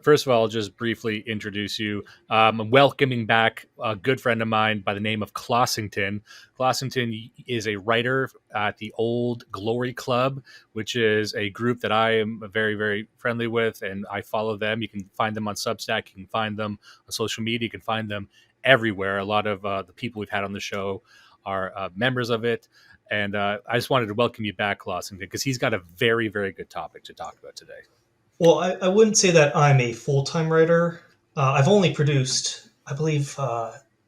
First of all, I'll just briefly introduce you. I'm welcoming back a good friend of mine by the name of Clossington. Clossington is a writer at the Old Glory Club, which is a group that I am very, very friendly with, and I follow them. You can find them on Substack. You can find them on social media. You can find them everywhere. A lot of the people we've had on the show are members of it. And I just wanted to welcome you back, Clossington, because he's got a very, very good topic to talk about today. Well, I wouldn't say that I'm a full time writer. I've only produced, I believe,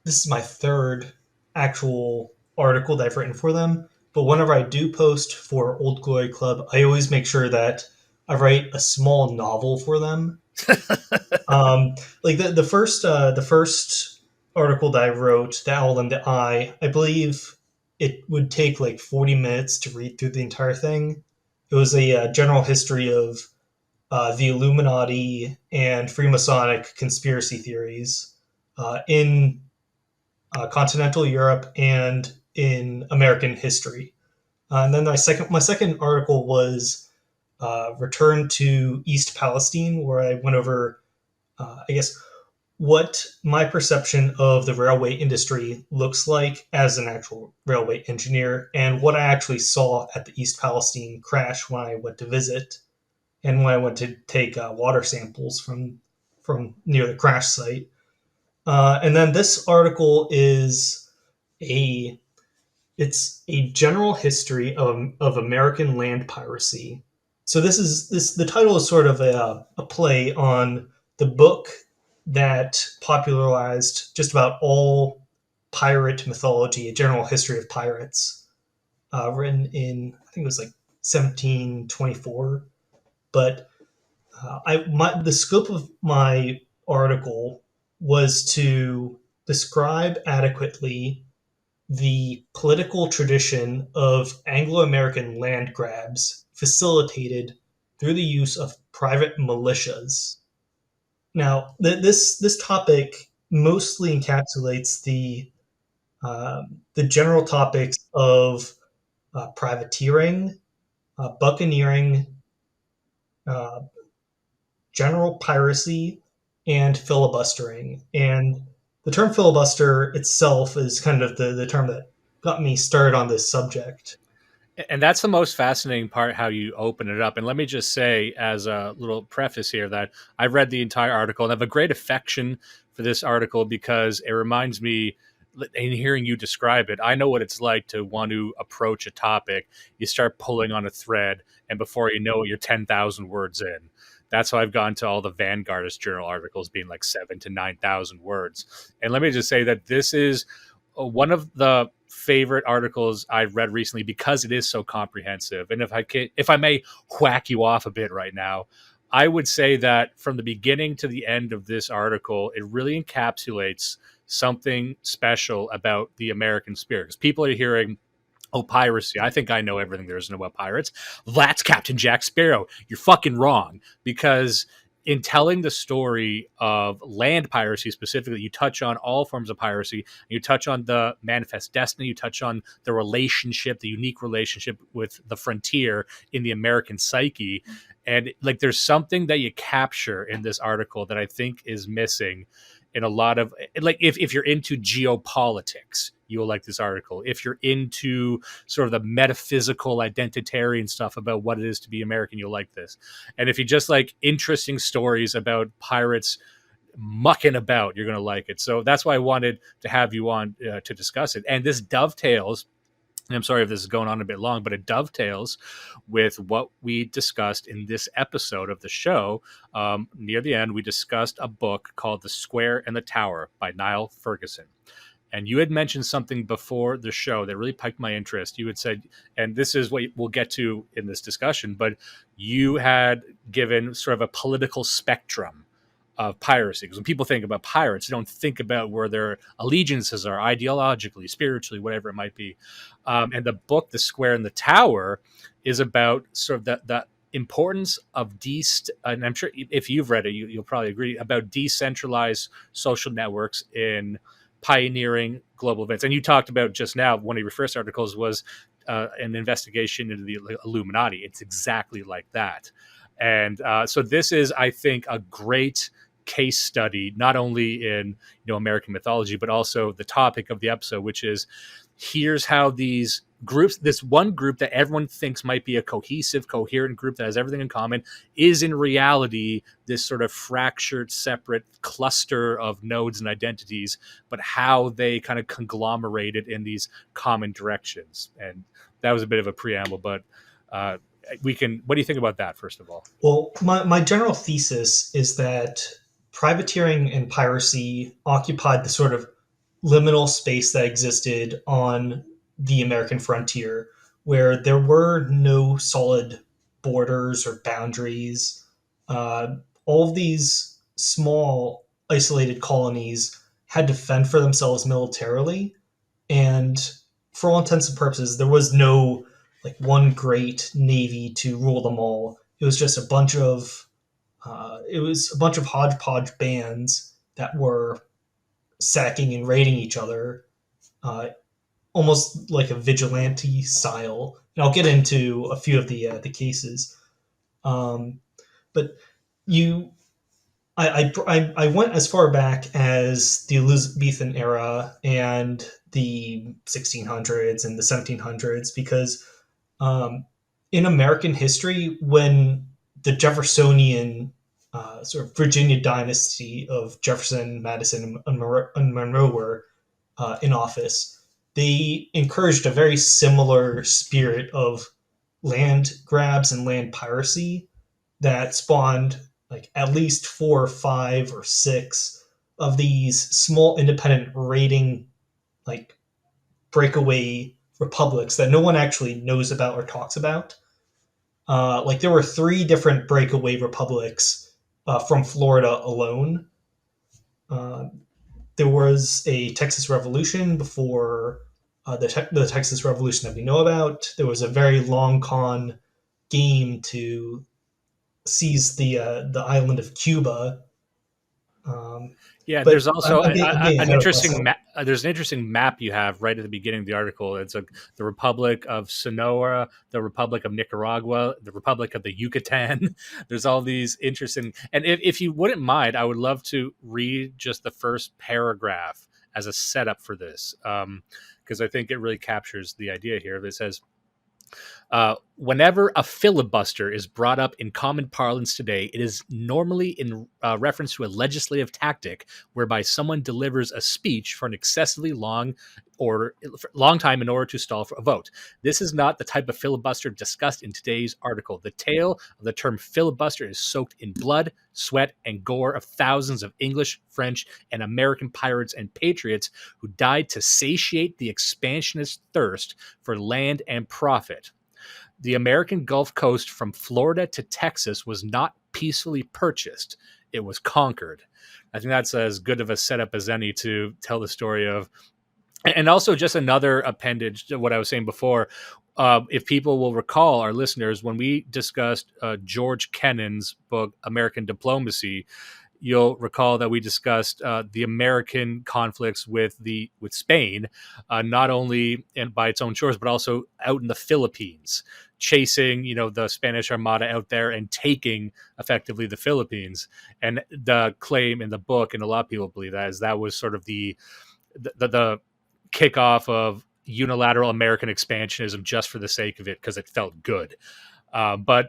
this is my third actual article that I've written for them. But whenever I do post for Old Glory Club, I always make sure that I write a small novel for them. Like the first article that I wrote, The Owl and the Eye, I believe it would take like 40 minutes to read through the entire thing. It was a general history of the Illuminati and Freemasonic conspiracy theories in continental Europe and in American history. And then my second article was Return to East Palestine, where I went over, I guess, what my perception of the railway industry looks like as an actual railway engineer, and what I actually saw at the East Palestine crash when I went to visit, and when I went to take water samples from near the crash site. And then this article is a it's a general history of American land piracy. So the title is sort of a play on the book that popularized just about all pirate mythology, a general history of pirates, written in, I think it was like 1724. But the scope of my article was to describe adequately the political tradition of Anglo-American land grabs facilitated through the use of private militias. Now, this topic mostly encapsulates the general topics of privateering, buccaneering, uh, general piracy, and filibustering. And the term filibuster itself is kind of the term that got me started on this subject. And that's the most fascinating part, how you open it up. And let me just say, as a little preface here, that I've read the entire article and have a great affection for this article because it reminds me, in hearing you describe it, I know what it's like to want to approach a topic. You start pulling on a thread, and before you know it, you're 10,000 words in. That's how I've gone to all the Vanguardist journal articles being like 7,000 to 9,000 words. And let me just say that this is one of the favorite articles I've read recently because it is so comprehensive. And if I may whack you off a bit right now, I would say that from the beginning to the end of this article, it really encapsulates something special about the American spirit. Because people are hearing, oh, piracy. I think I know everything there is to know about pirates. That's Captain Jack Sparrow. You're fucking wrong. Because in telling the story of land piracy specifically, you touch on all forms of piracy. You touch on the manifest destiny. You touch on the relationship, the unique relationship with the frontier in the American psyche. And like, there's something that you capture in this article that I think is missing in a lot of, like, if you're into geopolitics, you'll like this article. If you're into sort of the metaphysical identitarian stuff about what it is to be American, you'll like this. And if you just like interesting stories about pirates mucking about, you're going to like it. So that's why I wanted to have you on to discuss it. And this dovetails, and I'm sorry if this is going on a bit long, but it dovetails with what we discussed in this episode of the show. Near the end, we discussed a book called The Square and the Tower by Niall Ferguson. And you had mentioned something before the show that really piqued my interest. You had said, and this is what we'll get to in this discussion, but you had given sort of a political spectrum of piracy. Because when people think about pirates, they don't think about where their allegiances are ideologically, spiritually, whatever it might be. And the book, The Square and the Tower, is about sort of the importance of and I'm sure if you've read it, you'll probably agree, about decentralized social networks in pioneering global events. And you talked about just now, one of your first articles was an investigation into the Illuminati. It's exactly like that. And so this is, I think, a great case study, not only in American mythology, but also the topic of the episode, which is here's how these groups, this one group that everyone thinks might be a cohesive, coherent group that has everything in common, is in reality this sort of fractured, separate cluster of nodes and identities, but how they kind of conglomerated in these common directions. And that was a bit of a preamble, but we can. What do you think about that, first of all? Well, my general thesis is that privateering and piracy occupied the sort of liminal space that existed on the American frontier, where there were no solid borders or boundaries. All of these small, isolated colonies had to fend for themselves militarily, and for all intents and purposes, there was no like one great navy to rule them all. It was just a bunch of hodgepodge bands that were sacking and raiding each other, uh, almost like a vigilante style. And I'll get into a few of the cases. Um, but you, I went as far back as the Elizabethan era and the 1600s and the 1700s because in American history, when the Jeffersonian sort of Virginia dynasty of Jefferson, Madison, and Monroe were in office, they encouraged a very similar spirit of land grabs and land piracy that spawned like at least four or five or six of these small independent raiding like breakaway republics that no one actually knows about or talks about. Like there were three different breakaway republics from Florida alone. Uh, there was a Texas Revolution before the Texas Revolution that we know about. There was a very long con game to seize the island of Cuba. Yeah, But there's also I'm getting an ahead of interesting myself. there's an interesting map you have right at the beginning of the article. It's the Republic of Sonora, the Republic of Nicaragua, the Republic of the Yucatan. There's all these interesting, and if you wouldn't mind, I would love to read just the first paragraph as a setup for this, because I think it really captures the idea here. It says, whenever a filibuster is brought up in common parlance today, it is normally in reference to a legislative tactic whereby someone delivers a speech for an excessively long time in order to stall for a vote. This is not the type of filibuster discussed in today's article. The tale of the term filibuster is soaked in blood, sweat, and gore of thousands of English, French, and American pirates and patriots who died to satiate the expansionist thirst for land and profit. The American Gulf Coast from Florida to Texas was not peacefully purchased. It was conquered. I think that's as good of a setup as any to tell the story of. And also just another appendage to what I was saying before. If people will recall, our listeners, when we discussed George Kennan's book, American Diplomacy, you'll recall that we discussed the American conflicts with Spain, not only by its own shores, but also out in the Philippines, chasing the Spanish Armada out there and taking effectively the Philippines. And the claim in the book, and a lot of people believe that was sort of the kickoff of unilateral American expansionism just for the sake of it because it felt good. But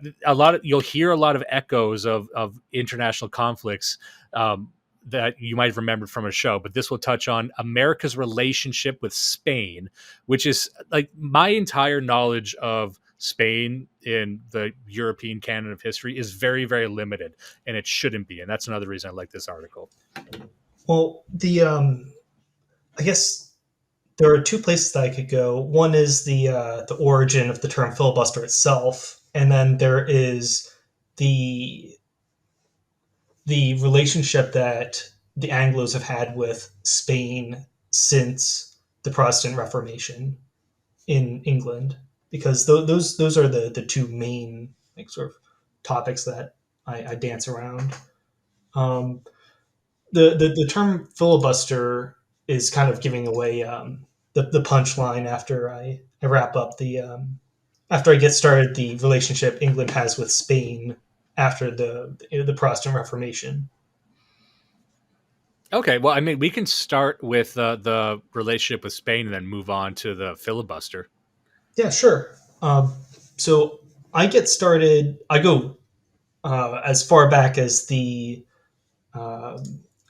you'll hear a lot of echoes of international conflicts that you might have remembered from a show. But this will touch on America's relationship with Spain, which is like my entire knowledge of Spain in the European canon of history is very, very limited, and it shouldn't be. And that's another reason I like this article. Well, I guess there are two places that I could go. One is the origin of the term filibuster itself, and then there is the relationship that the Anglos have had with Spain since the Protestant Reformation in England, because those are the two main like sort of topics that I dance around. Um, the term filibuster is kind of giving away the punchline after I wrap up after I get started the relationship England has with Spain. after the Protestant Reformation. Okay, well, I mean, we can start with the relationship with Spain and then move on to the filibuster. Yeah, sure. So I get started. I go as far back as the uh,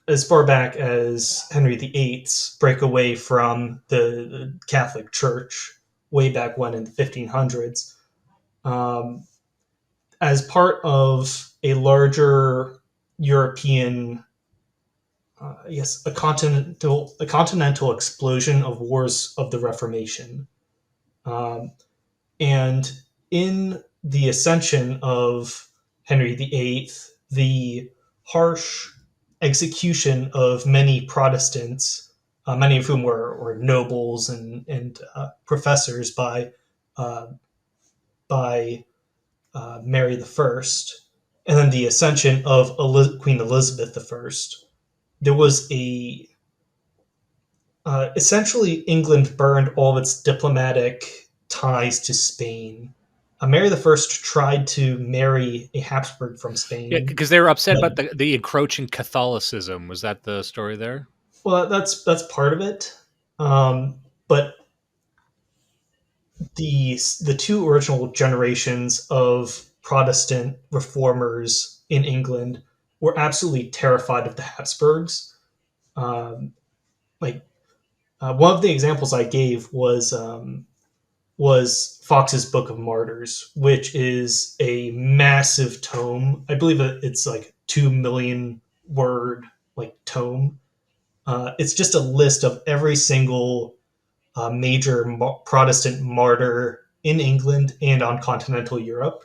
as far back as Henry VIII's breakaway from the Catholic Church way back when in the 1500s. Um, as part of a larger European, yes, a continental explosion of wars of the Reformation. Um, And in the ascension of Henry VIII, the harsh execution of many Protestants, many of whom were nobles and professors uh, by Mary the First, and then the ascension of Queen Elizabeth the First, there was a essentially, England burned all of its diplomatic ties to Spain. Mary the First tried to marry a Habsburg from Yeah, Spain. because they were upset But, about the encroaching Catholicism. Was that the story there? well, that's part of it. But the two original generations of Protestant reformers in England were absolutely terrified of the Habsburgs. Um, like one of the examples I gave was Fox's Book of Martyrs, which is a massive tome. I believe it's like 2 million word like tome. It's just a list of every single major Protestant martyr in England and on continental Europe,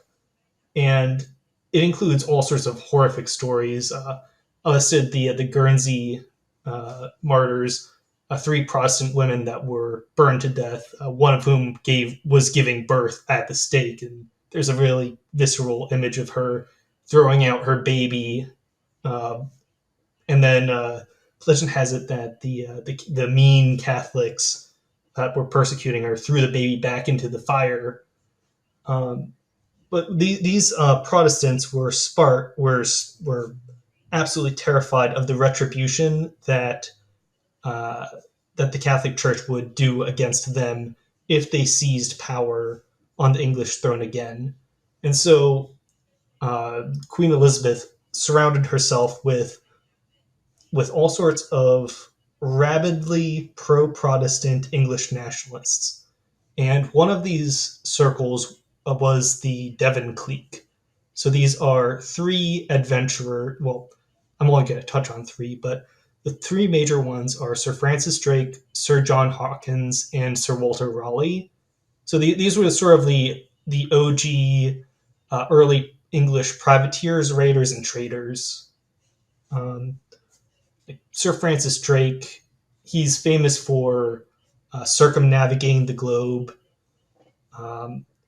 and it includes all sorts of horrific stories. I listed the Guernsey martyrs, three Protestant women that were burned to death. One of whom was giving birth at the stake, and there's a really visceral image of her throwing out her baby. Uh, and then legend has it that the mean Catholics that were persecuting her threw the baby back into the fire. But these Protestants were absolutely terrified of the retribution uh, that the Catholic Church would do against them if they seized power on the English throne again. And so Queen Elizabeth surrounded herself with all sorts of rabidly pro-Protestant English nationalists. And one of these circles was the Devon clique. So these are three adventurer. Well, I'm only going to touch on three, but the three major ones are Sir Francis Drake, Sir John Hawkins, and Sir Walter Raleigh. So these were sort of the OG early English privateers, raiders, and traders. Um, Sir Francis Drake, he's famous for circumnavigating the globe.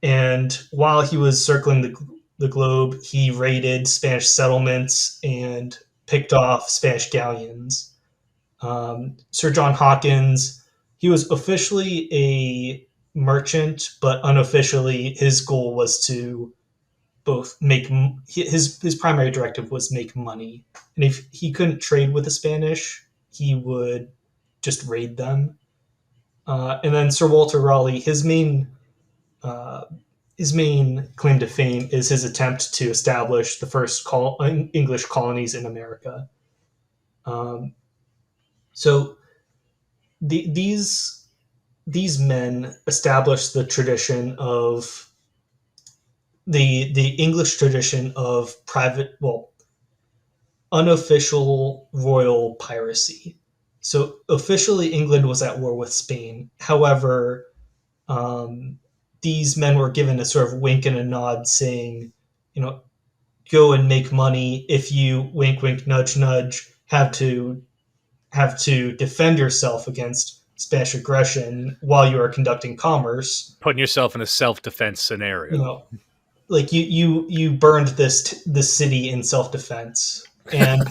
And while he was circling the globe, he raided Spanish settlements and picked off Spanish galleons. Sir John Hawkins, he was officially a merchant, but unofficially, his goal was to both make his primary directive was make money, and if he couldn't trade with the Spanish, he would just raid them. And then Sir Walter Raleigh, uh, his main claim to fame is his attempt to establish the first English colonies in America. Um, so the, these men established the tradition of the English tradition of private, well, unofficial royal piracy. So officially, England was at war with Spain. However, um, these men were given a sort of wink and a nod, saying, you know, go and make money. If you wink, wink, nudge, nudge, have to defend yourself against Spanish aggression while you are conducting commerce. Putting yourself in a self-defense You scenario. know, like you burned this city in self defense, and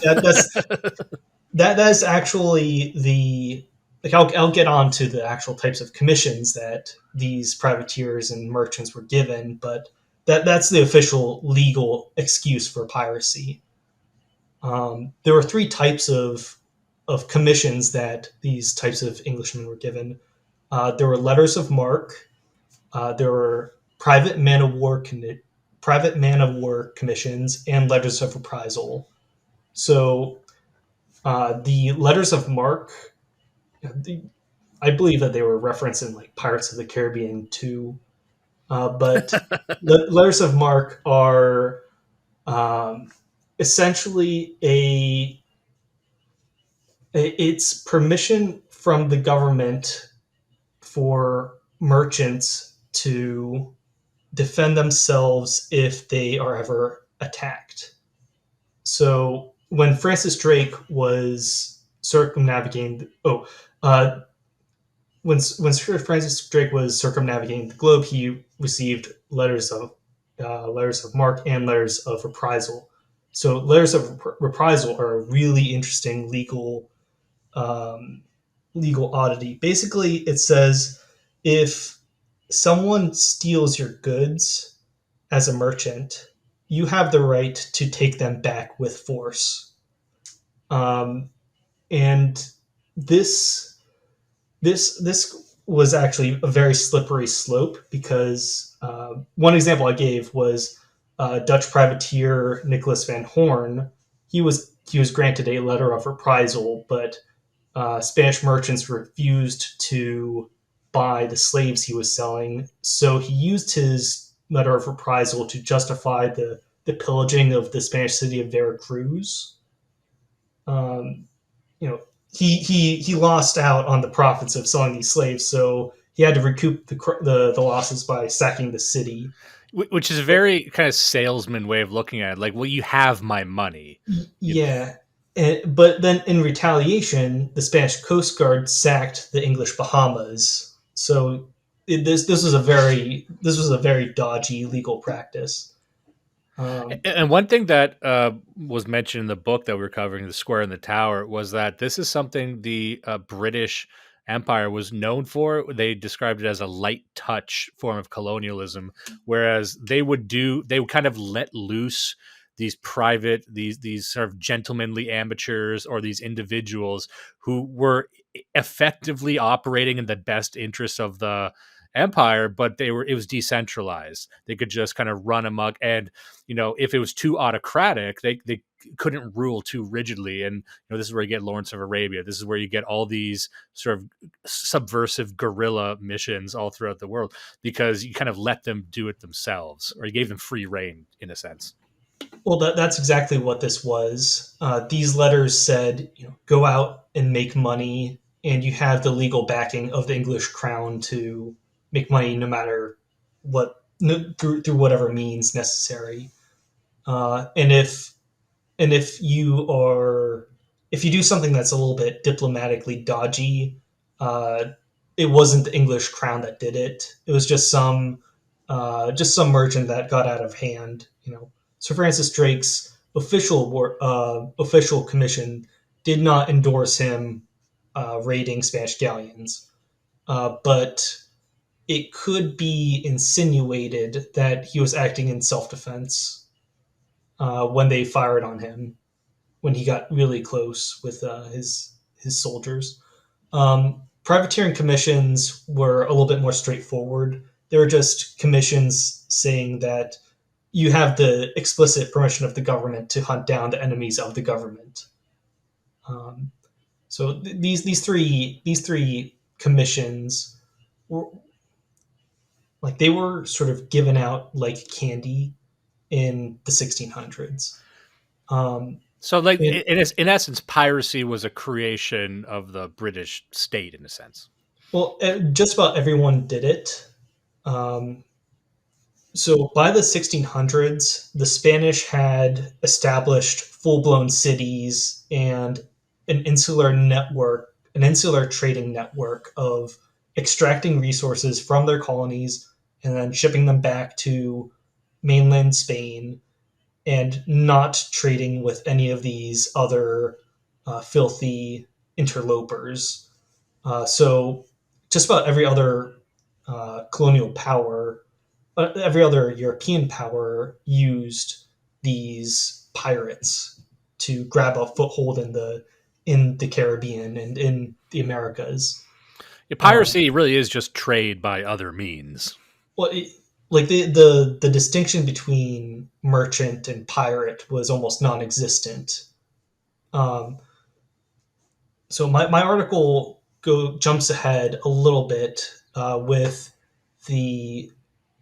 that is actually the like I'll get on to the actual types of commissions that these privateers and merchants were given, but that's the official legal excuse for piracy. There were three types of commissions that these types of Englishmen were given. There were letters of marque. There were private man of war commissions, and letters of reprisal. So the letters of marque, the, I believe that they were referenced in like Pirates of the Caribbean too. But letters of marque are um, essentially it's permission from the government for merchants to defend themselves if they are ever attacked. So when Francis Drake was circumnavigating, when Francis Drake was circumnavigating the globe, he received letters of marque and letters of reprisal. So letters of reprisal are a really interesting um, legal oddity. Basically, it says if someone steals your goods as a merchant, you have the right to take them back with force. Um, and this this was actually a very slippery slope because one example I gave was Dutch privateer Nicholas van Horn. He was granted a letter of reprisal, but Spanish merchants refused to buy the slaves he was selling, so he used his letter of reprisal to justify the pillaging of the Spanish city of Veracruz. Um, you know, he lost out on the profits of selling these slaves, so he had to recoup the losses by sacking the city. Which is a very kind of salesman way of looking at it. Like, well, you have my money. Yeah. But then in retaliation, the Spanish Coast Guard sacked the English Bahamas. So this was a very dodgy legal practice. Um, And one thing that was mentioned in the book that we were covering, The Square and the Tower, was that this is something the British Empire was known for. They described it as a light touch form of colonialism, whereas they would kind of let loose these sort of gentlemanly amateurs or these individuals who were effectively operating in the best interests of the empire, but it was decentralized. They could just kind of run amok, and if it was too autocratic, they couldn't rule too rigidly. And this is where you get Lawrence of Arabia. This is where you get all these sort of subversive guerrilla missions all throughout the world, because you kind of let them do it themselves, or you gave them free reign in a sense. well, that's exactly what this was. These letters said, go out and make money, and you have the legal backing of the English crown to make money no matter what, through whatever means necessary. And if you do something that's a little bit diplomatically dodgy, uh, it wasn't the English crown that did it. It was just some merchant that got out of hand. Sir Francis Drake's official commission did not endorse him raiding Spanish galleons, but it could be insinuated that he was acting in self defense when they fired on him when he got really close with his soldiers. Privateering commissions were a little bit more straightforward. They were just commissions saying that you have the explicit permission of the government to hunt down the enemies of the government. Um, so these three commissions were like they were sort of given out like candy in the 1600s. Um, So, like, and in essence, piracy was a creation of the British state, in a sense. well, just about everyone did it. Um, so by the 1600s, the Spanish had established full blown cities and an insular trading network of extracting resources from their colonies and then shipping them back to mainland Spain and not trading with any of these other filthy interlopers. So just about every other colonial power every other European power used these pirates to grab a foothold in the Caribbean and in the Americas. Yeah, Um, piracy really is just trade by other means. well, like the distinction between merchant and pirate was almost non-existent. Um, so my article jumps ahead a little bit with the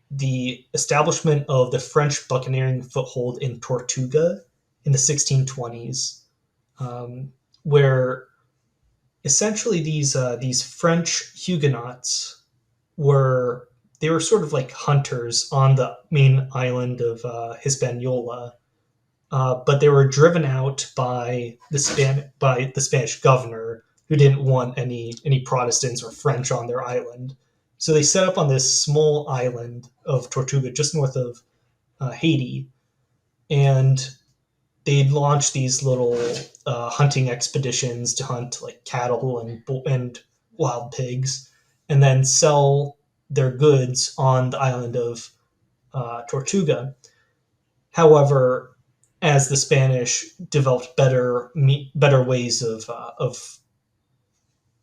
the establishment of the French buccaneering foothold in Tortuga in the 1620s, where essentially these French Huguenots were they were sort of like hunters on the main island of Hispaniola, but they were driven out by the Spanish governor who didn't want any Protestants or French on their island. So they set up on this small island of Tortuga, just north of Haiti, and they'd launch these little hunting expeditions to hunt like cattle and wild pigs, and then sell their goods on the island of Tortuga. However, as the Spanish developed better ways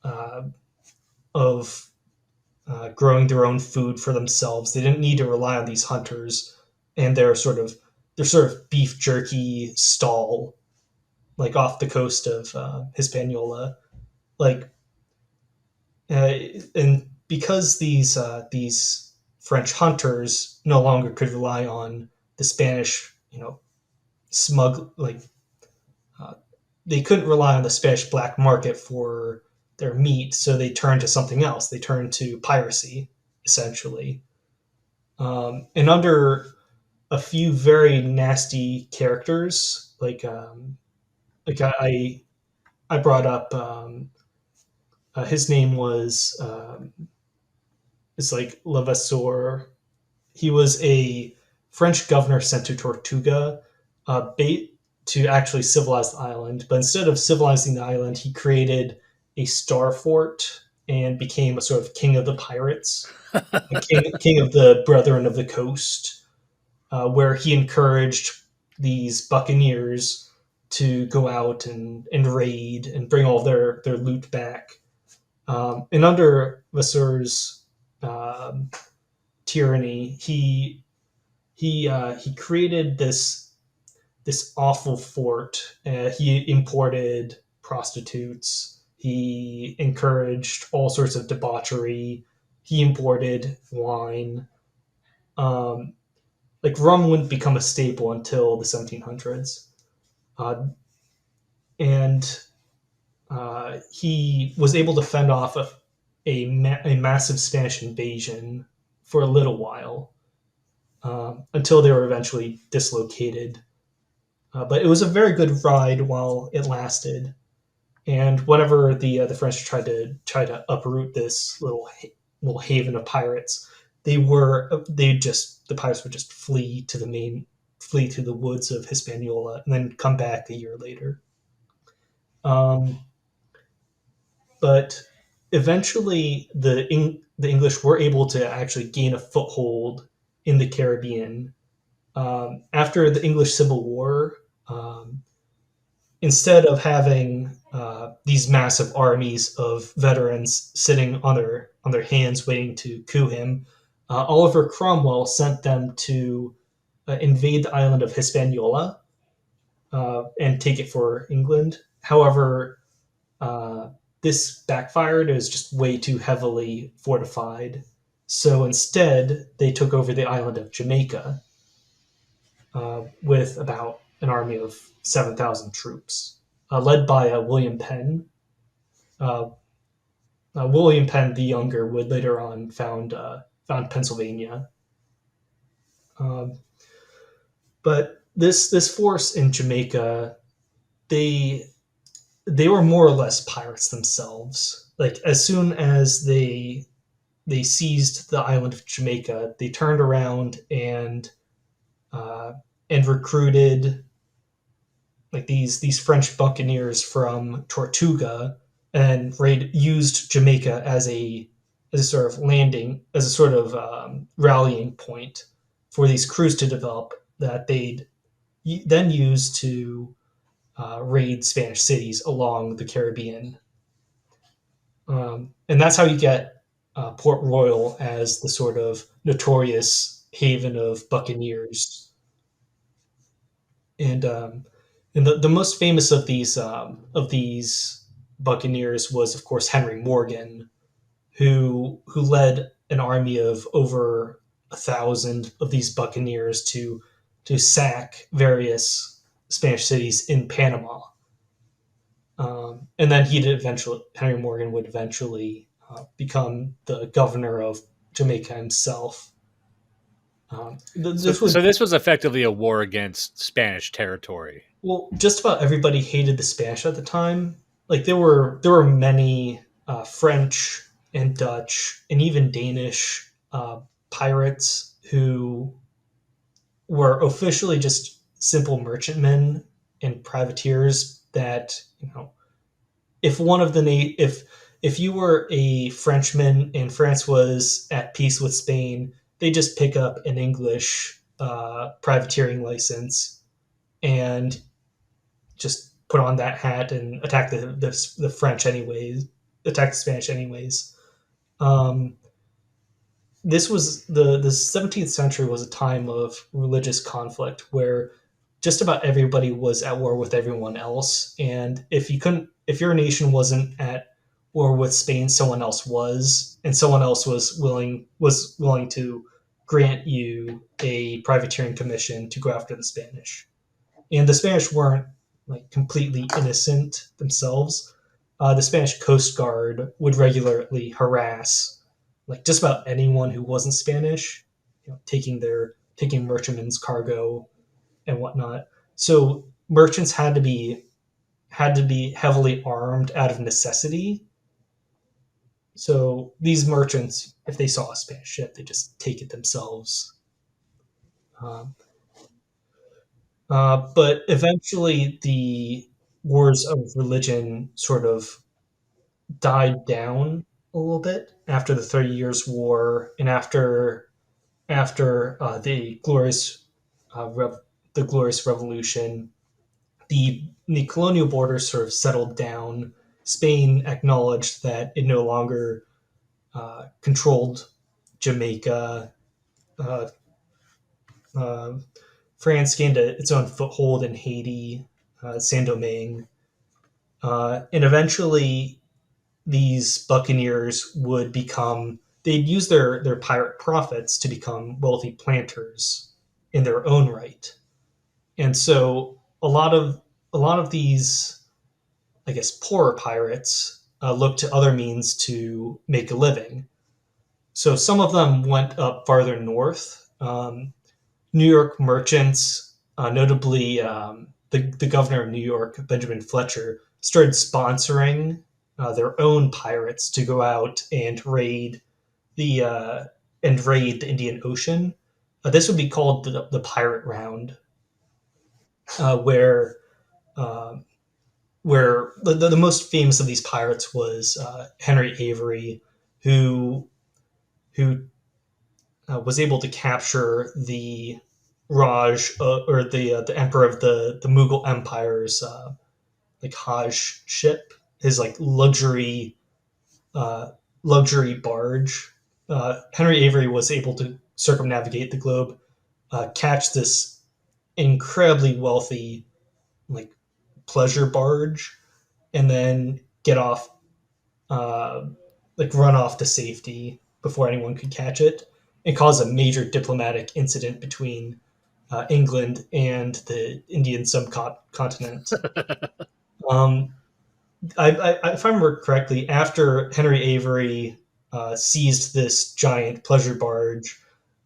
uh, of growing their own food for themselves, they didn't need to rely on these hunters and their sort of beef jerky stall, like off the coast of Hispaniola, like uh, and because these French hunters no longer could rely on the Spanish, smug like uh, they couldn't rely on the Spanish black market for their meat, so they turned to something else. They turned to piracy, essentially. And under a few very nasty characters, like I brought up, his name was it's like Levasseur. He was a French governor sent to Tortuga, bait to actually civilize the island. But instead of civilizing the island, he created a star fort and became a sort of king of the pirates, a king of the Brethren of the Coast, where he encouraged these buccaneers to go out and raid and bring all their loot back. And under Vasseur's um, tyranny, he created this awful fort. He imported prostitutes. He encouraged all sorts of debauchery. He imported wine. Um, like rum wouldn't become a staple until the 1700s, and he was able to fend off a massive Spanish invasion for a little while, until they were eventually dislocated. But it was a very good ride while it lasted. And whenever the French tried to uproot this little haven of pirates, the pirates would just flee to the woods of Hispaniola and then come back a year later. Um, but eventually, the English were able to actually gain a foothold in the Caribbean. After the English Civil War, instead of having these massive armies of veterans sitting on their hands waiting to coup him, Oliver Cromwell sent them to invade the island of Hispaniola and take it for England. However, uh, this backfired. It was just way too heavily fortified. So instead, they took over the island of Jamaica with about an army of 7,000 troops, led by William Penn. Uh, William Penn the Younger would later on found Pennsylvania. Um, but this force in Jamaica, they they were more or less pirates themselves. Like as soon as they seized the island of Jamaica, they turned around uh, and recruited like these French buccaneers from Tortuga and used Jamaica as as a sort of landing, as a sort of rallying point for these crews to develop that they'd then use to raid Spanish cities along the Caribbean. And that's how you get Port Royal as the sort of notorious haven of buccaneers. And the most famous of these buccaneers was, of course, Henry Morgan, who led an army of over 1,000 of these buccaneers to sack various Spanish cities in Panama. And then Henry Morgan would eventually become the governor of Jamaica himself. So, This so would this was effectively a war against Spanish territory. Well, just about everybody hated the Spanish at the time. Like there were many French and Dutch and even Danish pirates who were officially just simple merchantmen and privateers that if one of the if you were a Frenchman and France was at peace with Spain, they just pick up an English privateering license and just put on that hat and attack the French anyways, attack the Spanish anyways. Um, this was the 17th century was a time of religious conflict where just about everybody was at war with everyone else, and if your nation wasn't at war with Spain, someone else was, and someone else was willing to grant you a privateering commission to go after the Spanish. And the Spanish weren't like completely innocent themselves. The Spanish Coast Guard would regularly harass like just about anyone who wasn't Spanish, taking merchantmen's cargo and whatnot. So merchants had to be heavily armed out of necessity. So these merchants, if they saw a Spanish ship, they just take it themselves. Um, but eventually, the wars of religion sort of died down a little bit after the 30 Years' War and after uh, the Glorious Revolution. The colonial borders sort of settled down. Spain acknowledged that it no longer controlled Jamaica. Uh, uh, France gained its own foothold in Haiti, Saint Domingue, and eventually these buccaneers would become. They'd use their pirate profits to become wealthy planters in their own right, and so a lot of these, I guess, poorer pirates looked to other means to make a living. So some of them went up farther north. New York merchants, notably the governor of New York, Benjamin Fletcher, started sponsoring their own pirates to go out the uh, and raid the Indian Ocean. This would be called the Pirate Round, uh, where um, where the most famous of these pirates was Henry Avery, who was able to capture the Raj or the emperor of the Mughal Empire's like Hajj ship, his like uh, luxury barge. Henry Avery was able to circumnavigate the globe, catch this incredibly wealthy like pleasure barge, and then get off, uh, like run off to safety before anyone could catch it, and cause a major diplomatic incident between England and the Indian subcontinent. Um, if I remember correctly, after Henry Avery seized this giant pleasure barge,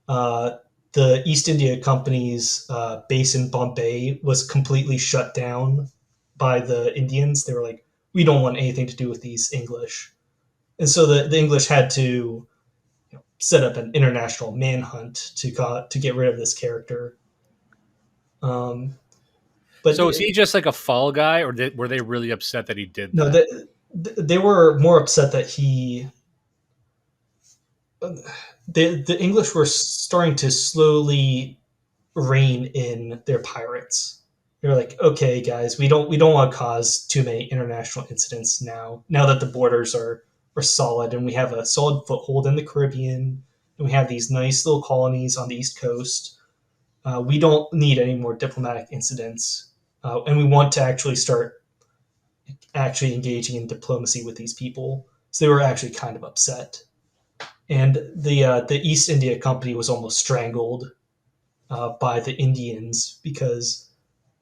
uh, the East India Company's base in Bombay was completely shut down by the Indians. They were like, "We don't want anything to do with these English," and so the English had to set up an international manhunt to get rid of this character. Um, but So is he just like a fall guy, or were they really upset that he did no, that? they were more upset that the English were starting to slowly rein in their pirates. They're like, okay, guys, we don't want to cause too many international incidents now. Now that the borders are solid and we have a solid foothold in the Caribbean, and we have these nice little colonies on the East Coast, we don't need any more diplomatic incidents, and we want to actually start actually engaging in diplomacy with these people. So they were actually kind of upset, and the East India Company was almost strangled by the Indians because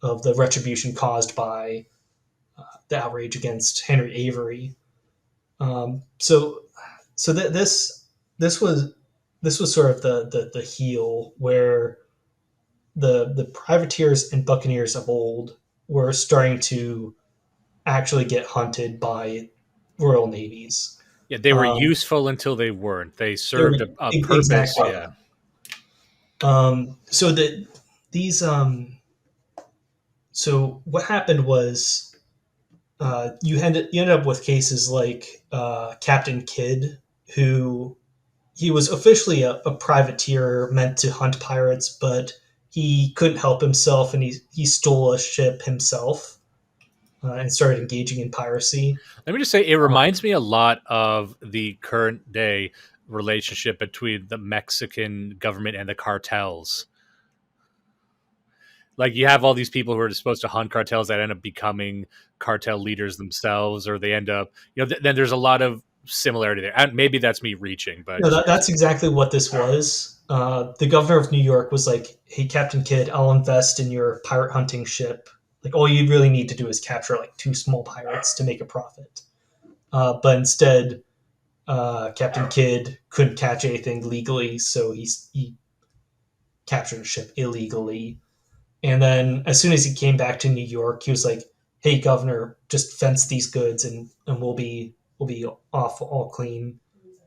of the retribution caused by the outrage against Henry Avery. So this was sort of the heel where the privateers and buccaneers of old were starting to actually get hunted by royal navies. Yeah, they were Um, useful until they weren't. They they were served a purpose. exactly. Yeah. So that these so what happened was you ended up with cases like Captain Kidd, who he was officially a privateer meant to hunt pirates, but he couldn't help himself, and he stole a ship himself and started engaging in piracy. Let me just say, it Uh, reminds me a lot of the current day relationship between the Mexican government and the cartels. Like, you have all these people who are supposed to hunt cartels that end up becoming cartel leaders themselves, or they end up, then there's a lot of similarity there. And maybe that's me reaching, but no, that's exactly what this was. The governor of New York was like, "Hey, Captain Kidd, I'll invest in your pirate hunting ship. Like, all you really need to do is capture like two small pirates to make a profit." But instead, Captain Kidd couldn't catch anything legally, so he captured a ship illegally. And then as soon as he came back to New York, he was like, "Hey, governor, just fence these goods, and we'll be off all clean."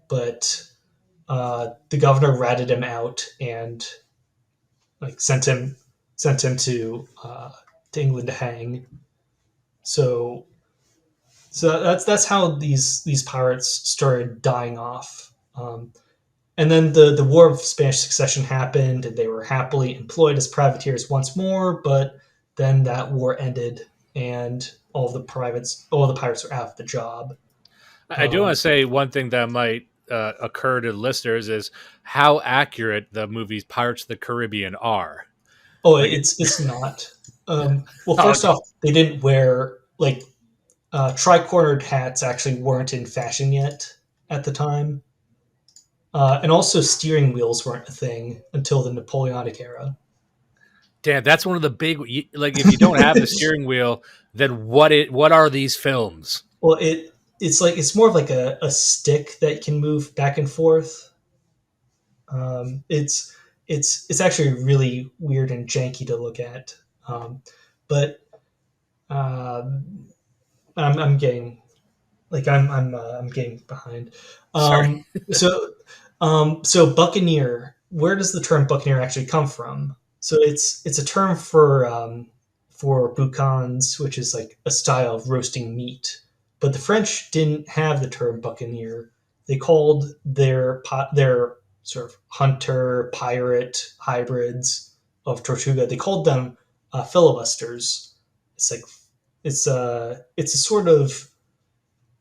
But the governor ratted him out and like sent him to England to hang. So that's how these pirates started dying off. And then the War of Spanish Succession happened, and they were happily employed as privateers once more. But then that war ended, and all the pirates are out of the job. I do want Um, to say one thing that might occur to the listeners is how accurate the movies Pirates of the Caribbean are. oh, Like, it's not. Well, oh, first okay. off, they didn't wear like tri-cornered hats. Actually, weren't in fashion yet at the time, and also steering wheels weren't a thing until the Napoleonic era. Damn, that's one of the big, like, if you don't have the steering wheel, then what are these films? Well, it's like it's more of like a stick that can move back and forth. Um, it's it's actually really weird and janky to look at, but um, I'm getting like I'm getting behind. Sorry. So so buccaneer. Where does the term buccaneer actually come from? So it's a term for boucans, which is like a style of roasting meat. But the French didn't have the term buccaneer. They called their sort of hunter pirate hybrids of Tortuga. They called them filibusters. It's like it's a sort of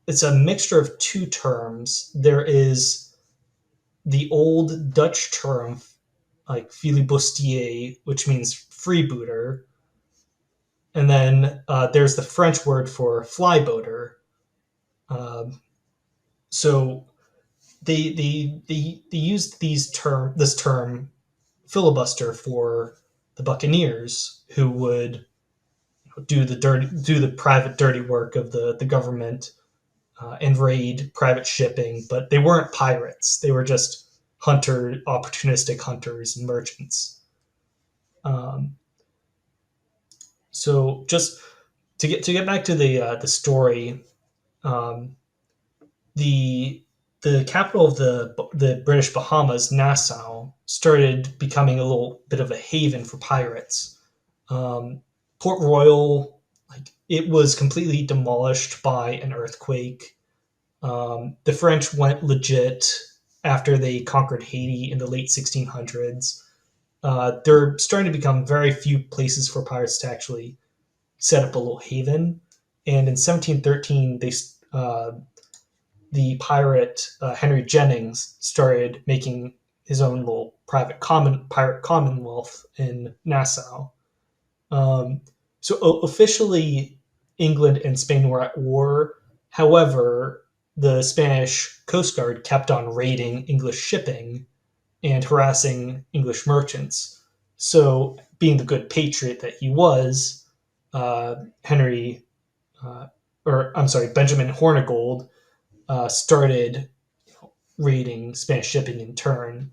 it's a mixture of two terms. There is the old Dutch term like filibustier, which means freebooter, and then there's the French word for flyboater. Um, so they used this term filibuster for the buccaneers who would do the private dirty work of the government and raid private shipping, but they weren't pirates. They were just opportunistic hunters and merchants. Um, so just to get back to the story, um, the the capital of the British Bahamas, Nassau, started becoming a little bit of a haven for pirates. Um, Port Royal, like it was completely demolished by an earthquake. The French went legit after they conquered Haiti in the late 1600s. There are starting to become very few places for pirates to actually set up a little haven. And in 1713, the pirate Henry Jennings started making his own little pirate commonwealth in Nassau. Um, so officially, England and Spain were at war. However, the Spanish Coast Guard kept on raiding English shipping and harassing English merchants. So, being the good patriot that he was, Henry, uh, or I'm sorry, Benjamin Hornigold, started raiding Spanish shipping in turn.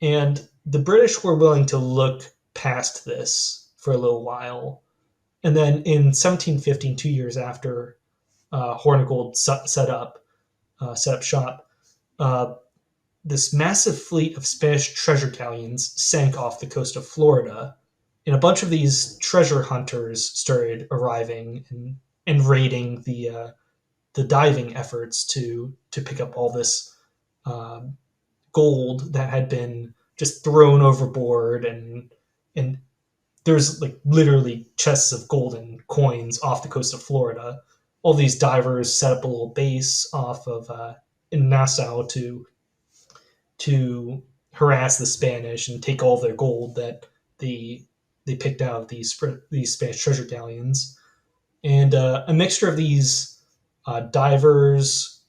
And the British were willing to look past this for a little while. And then in 1715, 2 years after Hornigold set up shop, uh, this massive fleet of Spanish treasure galleons sank off the coast of Florida, and a bunch of these treasure hunters started arriving and raiding the diving efforts to pick up all this uh, gold that had been just thrown overboard, and there's like literally chests of gold and coins off the coast of Florida. All these divers set up a little base off of in Nassau to harass the Spanish and take all their gold that they they picked out of these Spanish treasure galleons. And a mixture of these divers,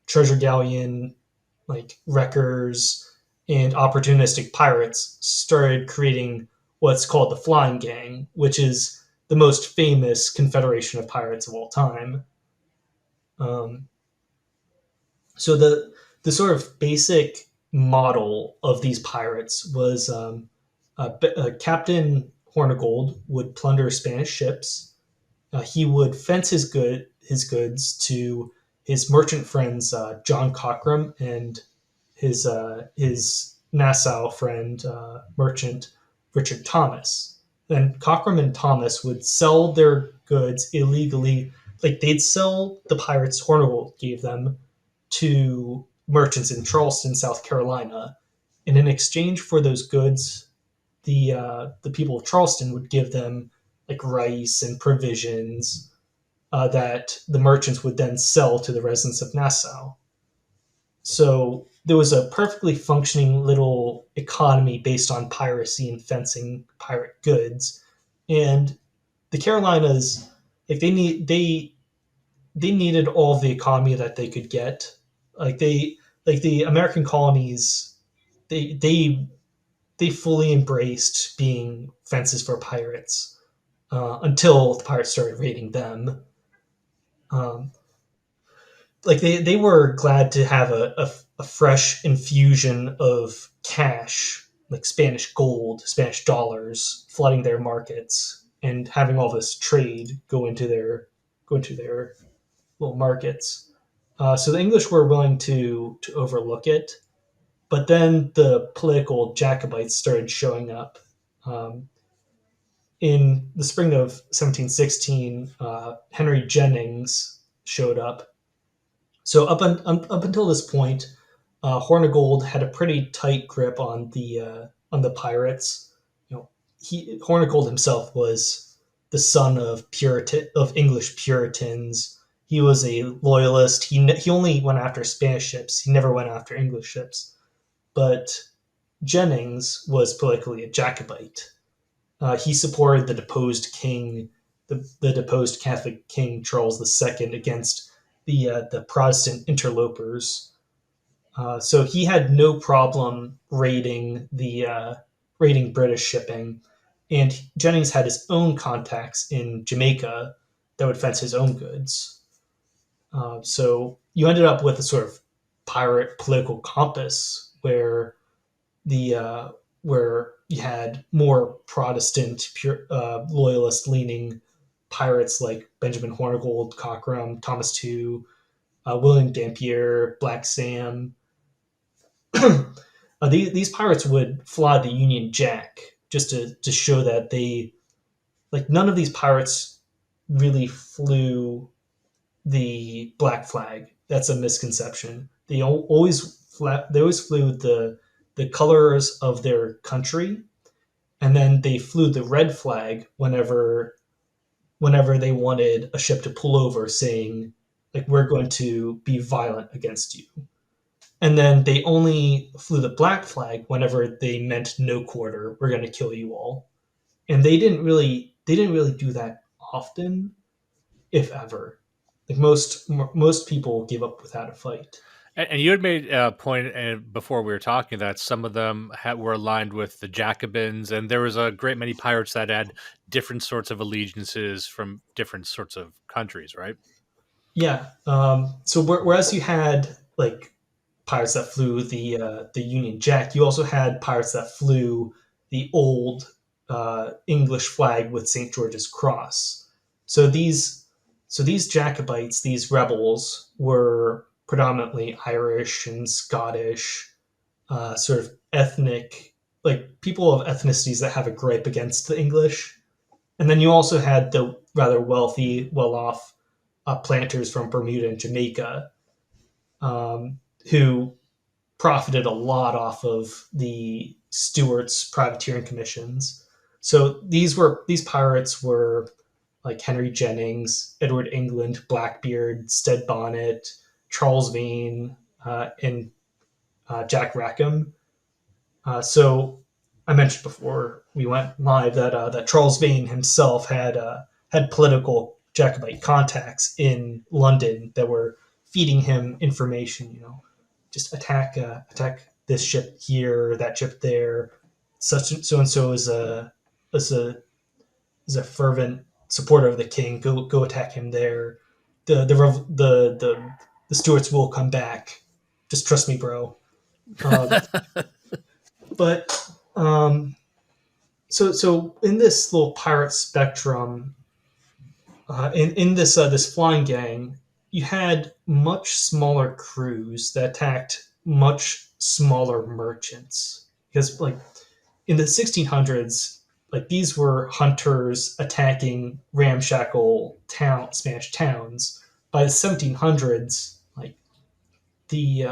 treasure galleon like wreckers, and opportunistic pirates started creating what's called the Flying Gang, which is the most famous confederation of pirates of all time. Um, so the sort of basic model of these pirates was Captain Hornigold would plunder Spanish ships. He would fence his goods to his merchant friends John Cockram and his Nassau friend merchant Richard Thomas. Then Cockram and Thomas would sell their goods illegally, like they'd sell the pirates Hornigold gave them to merchants in Charleston, South Carolina, and in exchange for those goods, the people of Charleston would give them like rice and provisions that the merchants would then sell to the residents of Nassau. So there was a perfectly functioning little economy based on piracy and fencing pirate goods, and the Carolinas, like they needed all the economy that they could get. Like the American colonies, they they they fully embraced being fences for pirates until the pirates started raiding them. Um, like they were glad to have a fresh infusion of cash, like Spanish gold, Spanish dollars, flooding their markets and having all this trade go into their little markets. So the English were willing to overlook it, but then the political Jacobites started showing up. Um, in the spring of 1716, Henry Jennings showed up. So up until this point, Hornigold had a pretty tight grip on the pirates. You know, Hornigold himself was the son of English Puritans. He was a loyalist. He only went after Spanish ships. He never went after English ships. But Jennings was politically a Jacobite. He supported the deposed Catholic King Charles II against the Protestant interlopers. So he had no problem raiding British shipping, and Jennings had his own contacts in Jamaica that would fence his own goods. So you ended up with a sort of pirate political compass where you had more Protestant, loyalist leaning pirates like Benjamin Hornigold, Cockram, Thomas Tew, William Dampier, Black Sam. These pirates would fly the Union Jack just to show that none of these pirates really flew the Black Flag. That's a misconception. They always they always flew the colors of their country, and then they flew the red flag whenever they wanted a ship to pull over, saying like we're going to be violent against you. And then they only flew the black flag whenever they meant no quarter, we're going to kill you all. And they didn't really do that often, if ever. Like most people give up without a fight. And you had made a point before we were talking that some of them were aligned with the Jacobins, and there was a great many pirates that had different sorts of allegiances from different sorts of countries, right? Yeah. So whereas you had like pirates that flew the Union Jack, you also had pirates that flew the old English flag with St. George's cross. So these Jacobites, these rebels, were predominantly Irish and Scottish, sort of ethnic, like people of ethnicities that have a gripe against the English. And then you also had the rather wealthy, well-off planters from Bermuda and Jamaica, who profited a lot off of the Stuarts' privateering commissions. So these pirates were like Henry Jennings, Edward England, Blackbeard, Stead Bonnet, Charles Vane, and Jack Rackham. So I mentioned before we went live that Charles Vane himself had political Jacobite contacts in London that were feeding him information. Just attack this ship here, that ship there. Such so and so is a is a fervent supporter of the king. Go attack him there. The Stuarts will come back. Just trust me, bro. Uh, but so in this little pirate spectrum, in this flying gang, you had much smaller crews that attacked much smaller merchants because like in the 1600s, like these were hunters attacking ramshackle Spanish towns. By the 1700s, the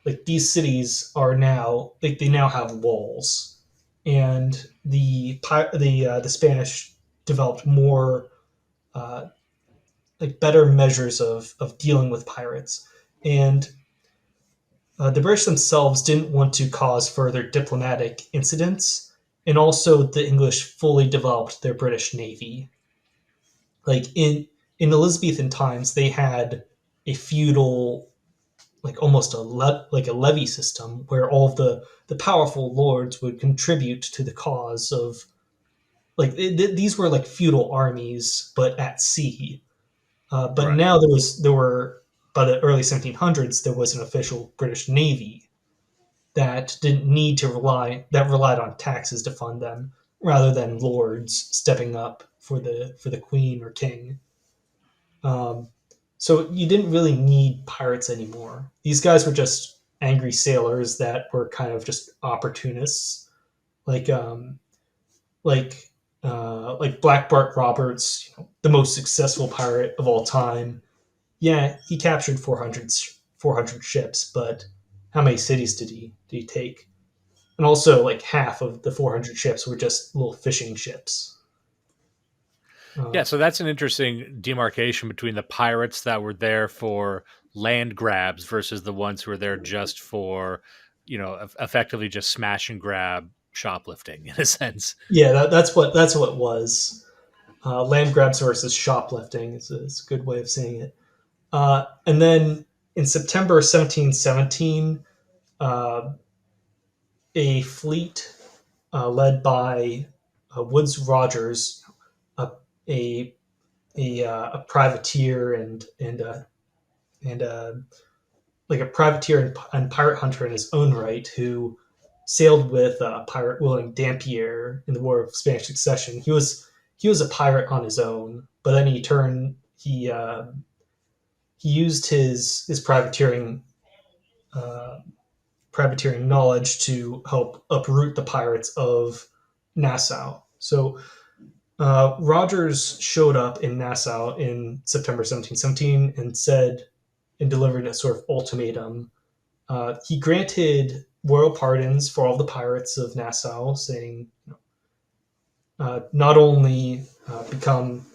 like these cities are now like they now have walls, and the Spanish developed more uh, like better measures of dealing with pirates, and the British themselves didn't want to cause further diplomatic incidents, and also the English fully developed their British Navy. Like in Elizabethan times, they had a feudal, like almost like a levy system where all of the powerful lords would contribute to the cause of like these were like feudal armies but at sea. But Right. now there were by the early 1700s there was an official British Navy that didn't need to relied on taxes to fund them rather than lords stepping up for the queen or king. Um, so you didn't really need pirates anymore. These guys were just angry sailors that were kind of just opportunists, like like like Black Bart Roberts, the most successful pirate of all time. Yeah, he captured 400 ships, but how many cities did he take? And also, like half of the 400 ships were just little fishing ships. Yeah, Uh, so that's an interesting demarcation between the pirates that were there for land grabs versus the ones who were there just for, effectively just smash and grab shoplifting in a sense. yeah, that's what it was. Land grabs versus shoplifting is a good way of saying it. And then in September 1717, uh, a fleet led by Woodes Rogers, a a a privateer and like a privateer and pirate hunter in his own right, who sailed with pirate William Dampier in the War of Spanish Succession. He was a pirate on his own, but then he used his uh, privateering knowledge to help uproot the pirates of Nassau. So Rogers showed up in Nassau in September 1717 and delivered a sort of ultimatum He granted royal pardons for all the pirates of Nassau, saying, not only become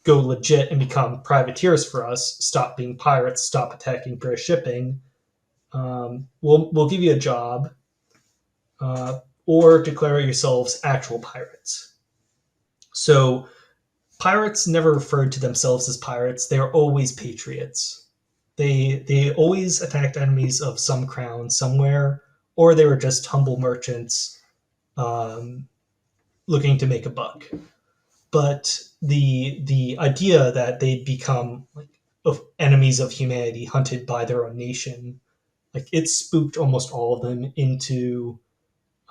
go legit and become privateers for us, stop being pirates, stop attacking British shipping. We'll give you a job, uh, or declare yourselves actual pirates. So pirates never referred to themselves as pirates; they are always patriots. They always attacked enemies of some crown somewhere, or they were just humble merchants um, looking to make a buck. But the idea that they'd become like of enemies of humanity, hunted by their own nation, like it spooked almost all of them into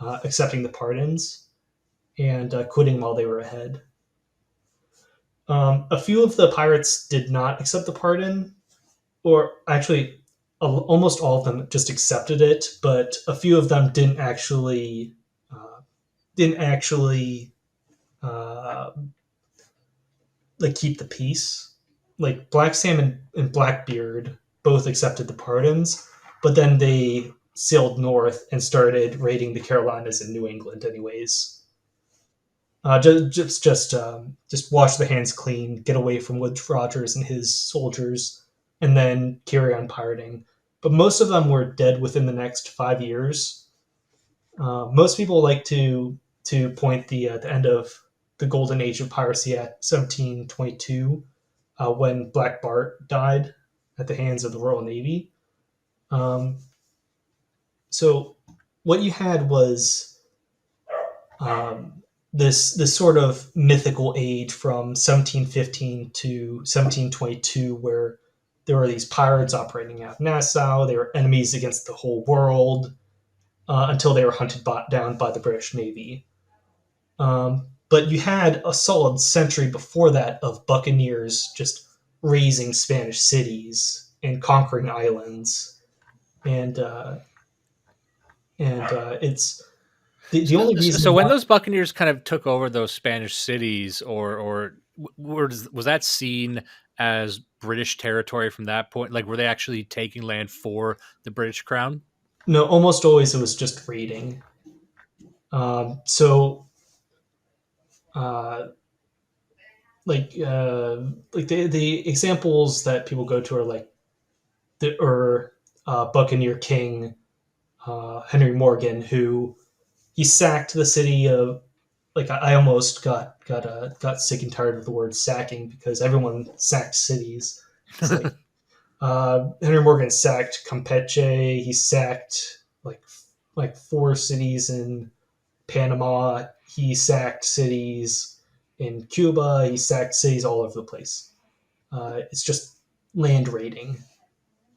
accepting the pardons and quitting while they were ahead. A few of the pirates did not accept the pardon, or actually, almost all of them just accepted it, but a few of them didn't actually uh, like keep the peace. Like Black Sam and Blackbeard both accepted the pardons, but then they sailed north and started raiding the Carolinas and New England, anyways. Just wash the hands clean, get away from Woodes Rogers and his soldiers, and then carry on pirating. But most of them were dead within the next 5 years. Most people like to point the end of the golden age of piracy at 1722, when Black Bart died at the hands of the Royal Navy. Um, so what you had was this sort of mythical age from 1715 to 1722, where there were these pirates operating out of Nassau. They were enemies against the whole world until they were hunted down by the British Navy. But you had a solid century before that of buccaneers just razing Spanish cities and conquering islands, and it's the only So reason when why. those Buccaneers kind of took over those Spanish cities, or was that seen as British territory from that point? Like, were they actually taking land for the British Crown? No, almost always it was just raiding. So uh, like the examples that people go to are like Buccaneer King Henry Morgan, who he sacked the city of, like, I almost got sick and tired of the word sacking because everyone sacked cities. It's like Henry Morgan sacked Campeche. He sacked like four cities in Panama. He sacked cities in Cuba. He sacked cities all over the place. It's just land raiding,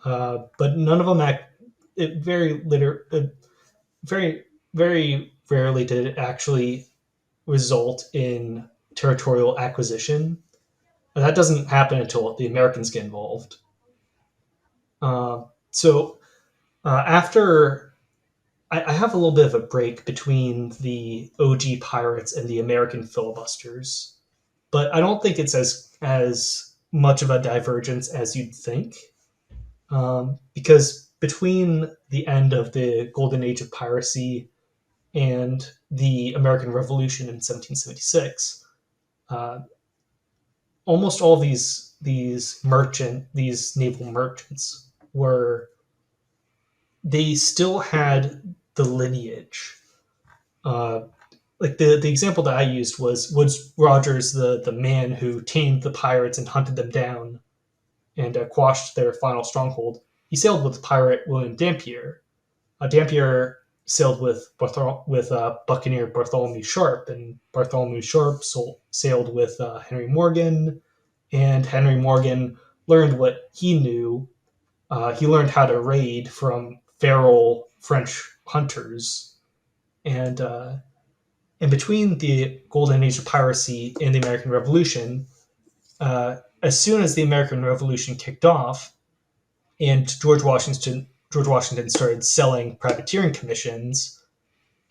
but none of them act. It very very rarely did it actually result in territorial acquisition. And that doesn't happen until the Americans get involved. So after I have a little bit of a break between the OG pirates and the American filibusters, but I don't think it's as much of a divergence as you'd think, because between the end of the golden age of piracy and the American Revolution in 1776, uh, almost all these naval merchants were they still had the lineage. Uh, like the example that I used was Woodes Rogers, the man who tamed the pirates and hunted them down and quashed their final stronghold. He sailed with pirate William Dampier. Dampier sailed with Buccaneer Bartholomew Sharp, and Bartholomew Sharp sailed with Henry Morgan, and Henry Morgan learned what he knew. He learned how to raid from feral French hunters, and between the golden age of piracy and the American Revolution, as soon as the American Revolution kicked off, and George Washington started selling privateering commissions,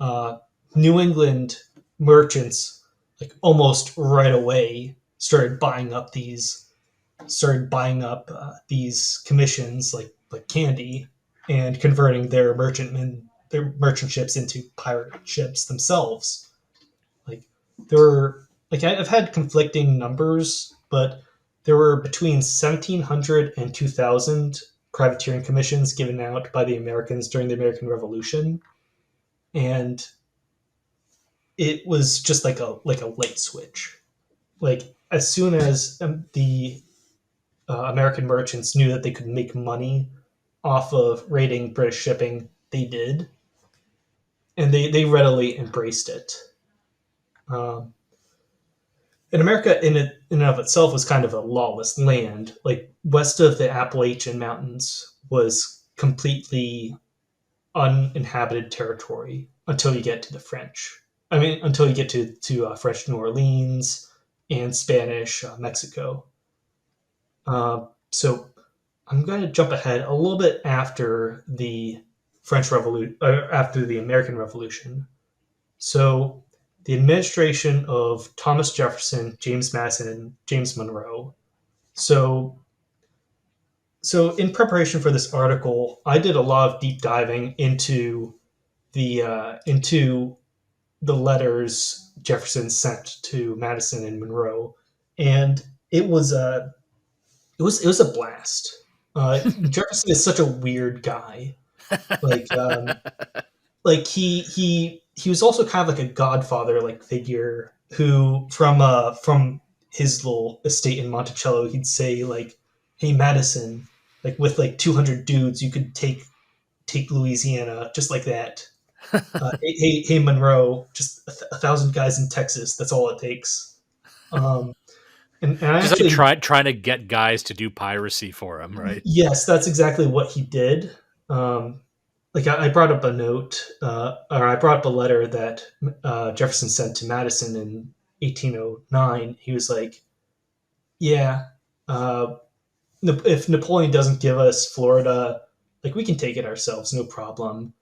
uh, New England merchants, like almost right away, started buying up these commissions like candy. and converting their merchant ships into pirate ships themselves. Like there were I've had conflicting numbers, but there were between 1,700 and 2,000 privateering commissions given out by the Americans during the American Revolution, and it was just like a light switch. Like as soon as the American merchants knew that they could make money off of raiding British shipping, they did, and they readily embraced it. Um, and America, in and of itself, was kind of a lawless land. Like west of the Appalachian Mountains was completely uninhabited territory until you get to the French. I mean, until you get to French New Orleans and Spanish Mexico. So I'm going to jump ahead a little bit after the French Revolution, after the American Revolution. So the administration of Thomas Jefferson, James Madison, and James Monroe. So in preparation for this article, I did a lot of deep diving into the letters Jefferson sent to Madison and Monroe, and it was a blast. Jefferson is such a weird guy. Like he was also kind of like a godfather like figure who from his little estate in Monticello, he'd say like, "Hey Madison, like with like 200 dudes, you could take Louisiana just like that. Hey Monroe, just a thousand guys in Texas. That's all it takes." Um, and I Just like actually, trying to get guys to do piracy for him, right? yes, that's exactly what he did. Um, like I brought up a note, or I brought up a letter that Jefferson sent to Madison in 1809. He was like, "Yeah, uh, if Napoleon doesn't give us Florida, like we can take it ourselves, no problem."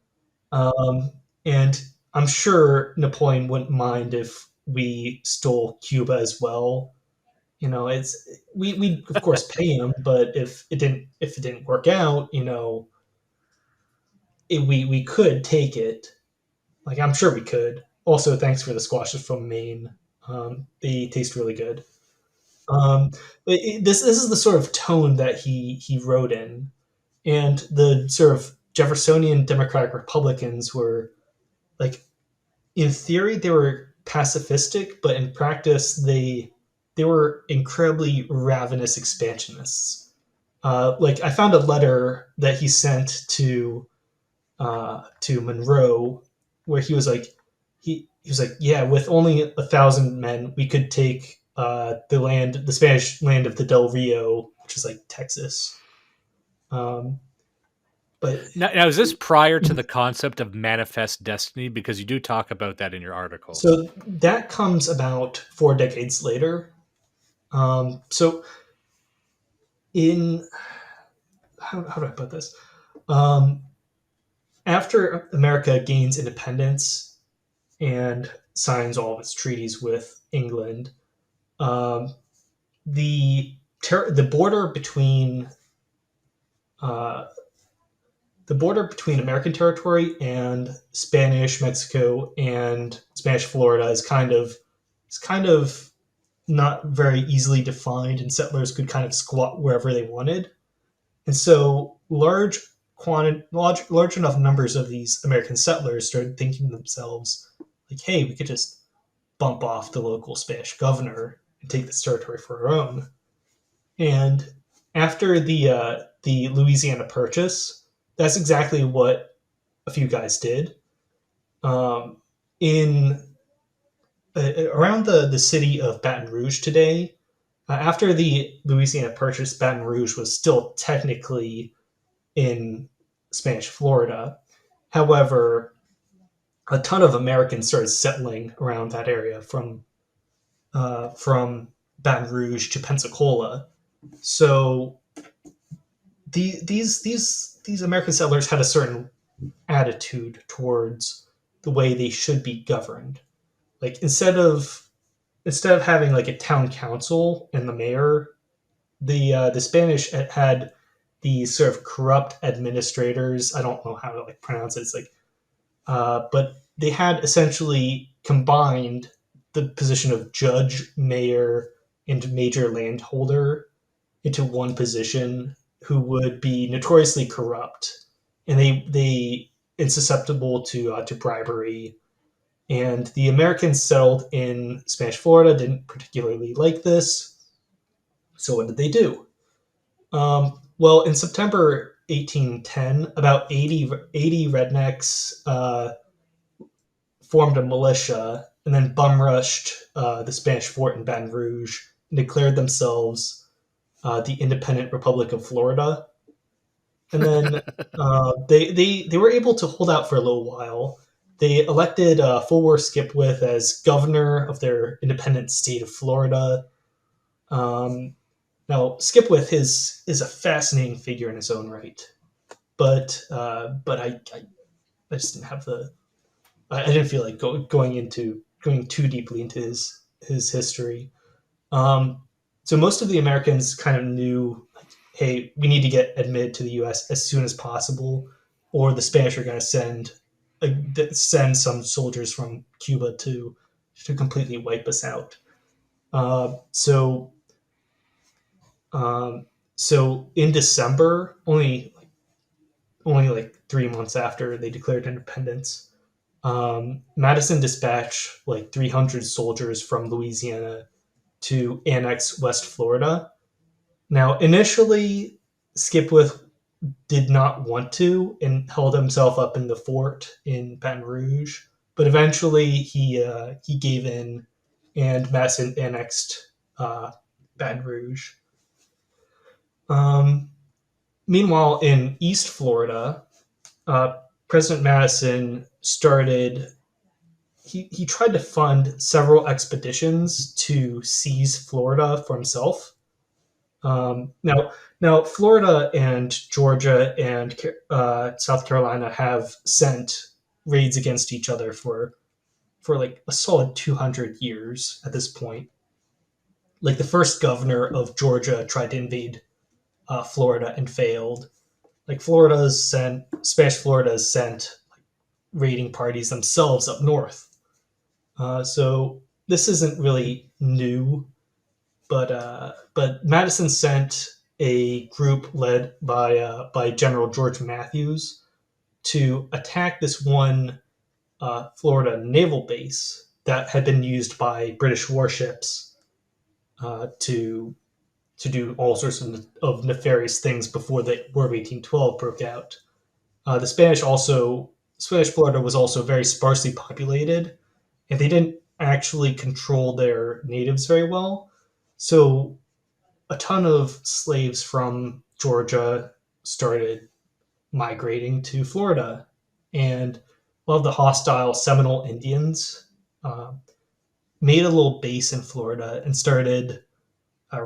And I'm sure Napoleon wouldn't mind if we stole Cuba as well. You know, it's we of course pay him, but if it didn't work out, you know, we could take it. Like I'm sure we could. Also, thanks for the squashes from Maine. They taste really good. But this is the sort of tone that he wrote in, and the sort of Jeffersonian Democratic Republicans were like, in theory they were pacifistic, but in practice they were incredibly ravenous expansionists. Like I found a letter that he sent to Monroe, where he was like, he was like, yeah, with only 1,000 men, we could take the Spanish land of the Del Rio, which is like Texas. Um, but Now, is this prior to the concept of manifest destiny? Because you do talk about that in your article. so that comes about 4 decades later. So in how do I put this? Um, After America gains independence and signs all of its treaties with England, um, the border between uh, the border between American territory and Spanish Mexico and Spanish Florida is kind of not very easily defined, and settlers could kind of squat wherever they wanted. And so large enough numbers of these American settlers started thinking to themselves, like, "Hey, we could just bump off the local Spanish governor and take this territory for our own." And after the Louisiana Purchase, that's exactly what a few guys did. Um, in Around the city of Baton Rouge today, after the Louisiana Purchase, Baton Rouge was still technically in Spanish Florida. However, a ton of Americans started settling around that area from Baton Rouge to Pensacola. So these American settlers had a certain attitude towards the way they should be governed. Like instead of having like a town council and the mayor, the Spanish had these sort of corrupt administrators. I don't know how to like pronounce it. It's like, but they had essentially combined the position of judge, mayor, and major landholder into one position, who would be notoriously corrupt, and they insusceptible to bribery. And the Americans settled in Spanish Florida didn't particularly like this. So what did they do? Well, in September 1810, about 80 rednecks formed a militia and then bum rushed the Spanish fort in Baton Rouge and declared themselves the Independent Republic of Florida. And then they were able to hold out for a little while. They elected Fulwer Skipwith as governor of their independent state of Florida. Um, Now, Skipwith is a fascinating figure in his own right, but I just didn't have the I didn't feel like going too deeply into his history. Um, so most of the Americans kind of knew, like, hey, we need to get admitted to the U.S. as soon as possible, or the Spanish are going to send some soldiers from Cuba to completely wipe us out. Uh, so um, so in December, only like 3 months after they declared independence, Madison dispatched like 300 soldiers from Louisiana to annex West Florida. Now, initially, Skipwith did not want to and held himself up in the fort in Baton Rouge, but eventually he gave in, and Madison annexed Baton Rouge. Um, Meanwhile, in East Florida, uh, President Madison started he tried to fund several expeditions to seize Florida for himself. Now, Florida and Georgia and South Carolina have sent raids against each other for like a solid 200 years at this point. Like the first governor of Georgia tried to invade Florida and failed. Like Spanish Florida has sent raiding parties themselves up north. So this isn't really new, but Madison sent a group led by General George Matthews to attack this one Florida naval base that had been used by British warships to do all sorts of nefarious things before the War of 1812 broke out. The Spanish Florida was also very sparsely populated, and they didn't actually control their natives very well. So a ton of slaves from Georgia started migrating to Florida, and a lot of the hostile Seminole Indians uh, made a little base in Florida and started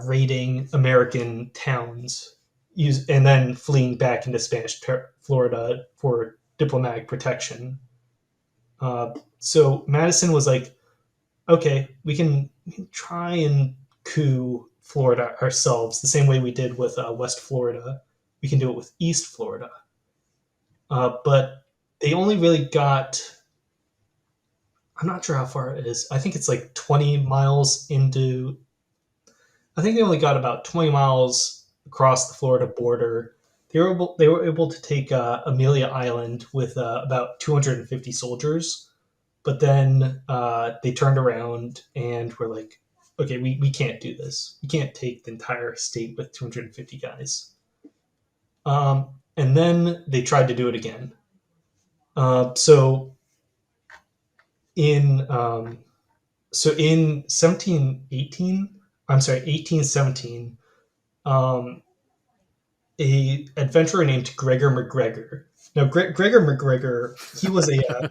raiding American towns, and then fleeing back into Florida for diplomatic protection. So Madison was like, okay, we can try and coup Florida ourselves the same way we did with West Florida. We can do it with East Florida. But they only really got, I'm not sure how far it is. I think it's like 20 miles into, I think they only got about 20 miles across the Florida border. They were able to take Amelia Island with about 250 soldiers, but then they turned around and were like, okay, we can't do this. We can't take the entire state with 250 guys. And then they tried to do it again. So in in 1817, um, a adventurer named Gregor McGregor. Now, Gregor McGregor, he was a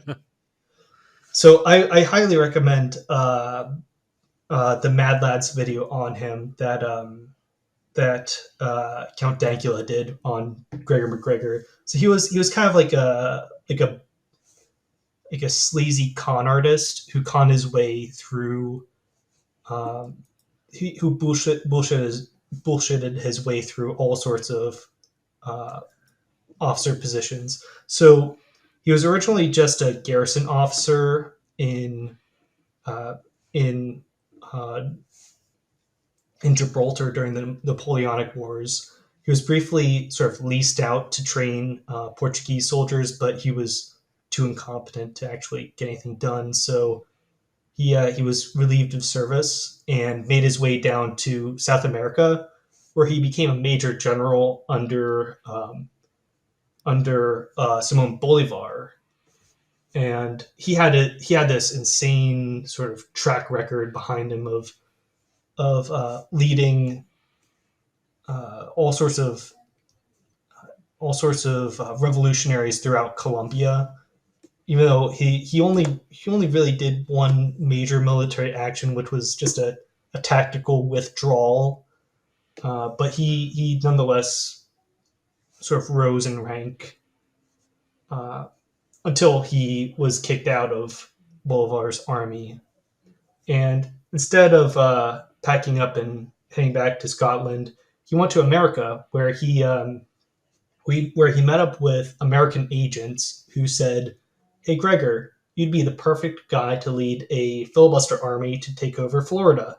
so I highly recommend the Mad Lads video on him that Count Dankula did on Gregor McGregor. So he was kind of like a sleazy con artist who con his way through who bullshitted his way through all sorts of uh, officer positions. So he was originally just a garrison officer uh, in uh, in Gibraltar during the Napoleonic Wars. He was briefly sort of leased out to train Portuguese soldiers, but he was too incompetent to actually get anything done. So he was relieved of service and made his way down to South America, where he became a major general under Simon Bolivar. And he had this insane sort of track record behind him of leading all sorts of revolutionaries throughout Colombia. Even though he only really did one major military action, which was just a tactical withdrawal, but he nonetheless sort of rose in rank uh, until he was kicked out of Bolivar's army. And instead of packing up and heading back to Scotland, he went to America, where he met up with American agents who said, "Hey, Gregor, you'd be the perfect guy to lead a filibuster army to take over Florida."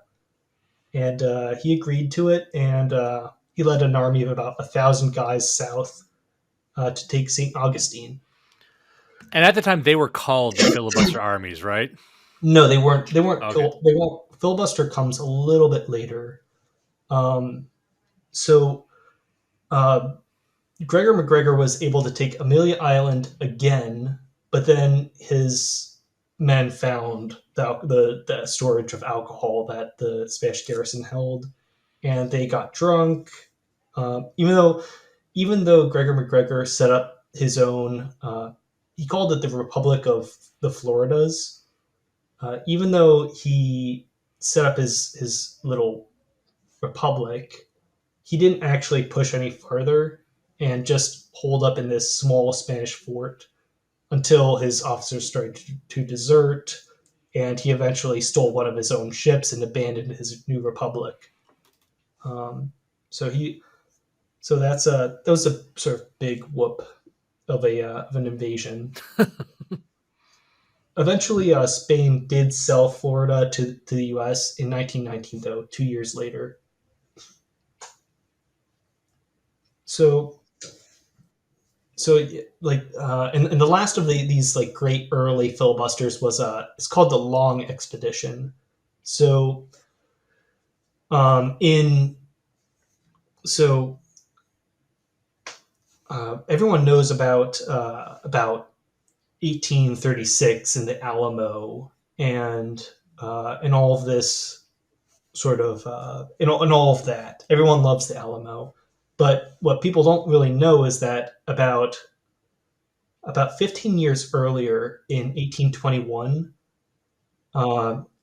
And he agreed to it, and he led an army of about 1,000 guys south to take St. Augustine. And at the time, they were called the filibuster armies, right? No, they weren't. They weren't. Okay. They won't. Filibuster comes a little bit later. Um, so uh, Gregor McGregor was able to take Amelia Island again, but then his men found the storage of alcohol that the Spanish garrison held, and they got drunk. Even though Gregor McGregor set up his own, he called it the Republic of the Floridas. Even though he set up his little republic, he didn't actually push any further and just holed up in this small Spanish fort until his officers started to desert, and he eventually stole one of his own ships and abandoned his new republic. Um, so he, so that was a sort of big whoop of an invasion. Eventually, Spain did sell Florida to the U.S. in 1919, though 2 years later. So and the last of these like great early filibusters was it's called the Long Expedition. So in so everyone knows about 1836 in the Alamo and all of this sort of and all of that. Everyone loves the Alamo, but what people don't really know is that about 15 years earlier in 1821,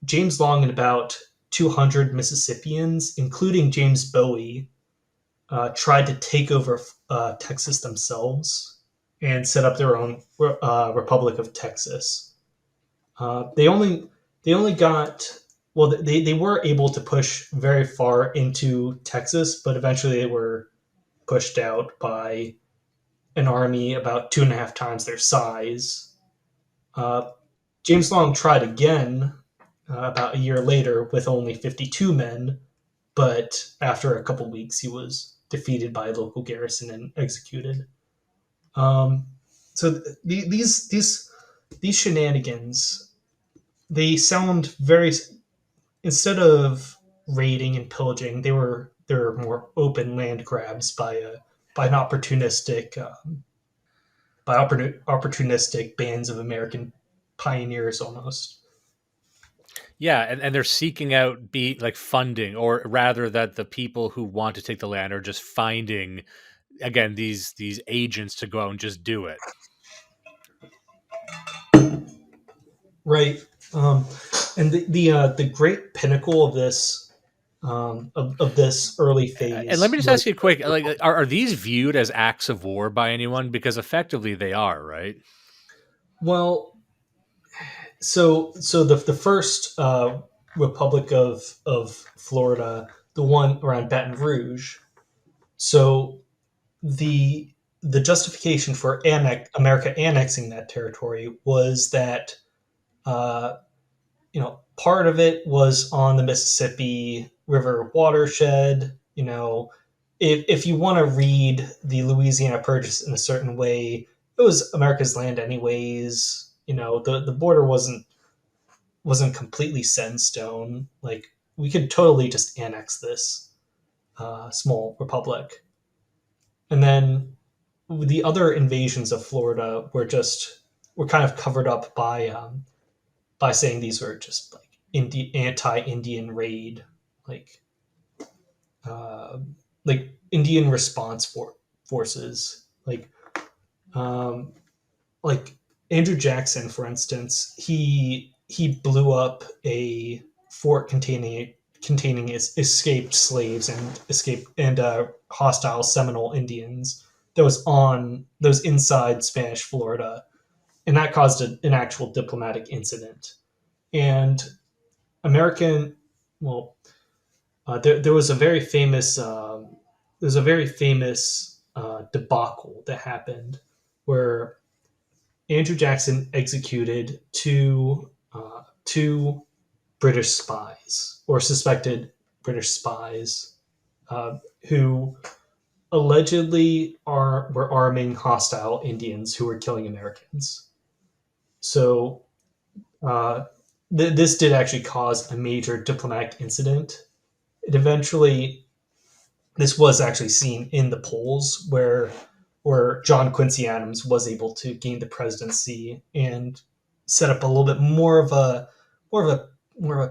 James Long and about 200 Mississippians, including James Bowie, tried to take over Texas themselves and set up their own Republic of Texas. They only got they were able to push very far into Texas, but eventually they were pushed out by an army about 2.5 times their size. Uh, James Long tried again about a year later with only 52 men, but after a couple weeks, he was defeated by a local garrison and executed. Um, so these shenanigans, they sound very, instead of raiding and pillaging, they were more open land grabs by an opportunistic bands of American pioneers almost. Yeah, and they're seeking out be like funding, or rather that the people who want to take the land are just finding again these agents to go out and just do it. Right. And the great pinnacle of this early And let phase me just was, ask you a quick: like, are these viewed as acts of war by anyone? Because effectively they are, right? well, so the first Republic of Florida, the one around Baton Rouge. So the the justification for America annexing that territory was that uh, part of it was on the Mississippi River watershed. If you want to read the Louisiana Purchase in a certain way, it was America's land anyways. The border wasn't completely set in stone. Like, we could totally just annex this small republic. And then the other invasions of Florida were kind of covered up by saying these were just like anti-Indian raid, like uh, Indian response forces, um, like Andrew Jackson, for instance. He blew up a fort containing escaped slaves and hostile Seminole Indians that was inside Spanish Florida, and that caused an actual diplomatic incident. And American, well, there was a very famous debacle that happened where Andrew Jackson executed two British spies, or suspected British spies, who allegedly were arming hostile Indians who were killing Americans. So uh, this did actually cause a major diplomatic incident. It eventually This was actually seen in the polls where John Quincy Adams was able to gain the presidency and set up a little bit more of a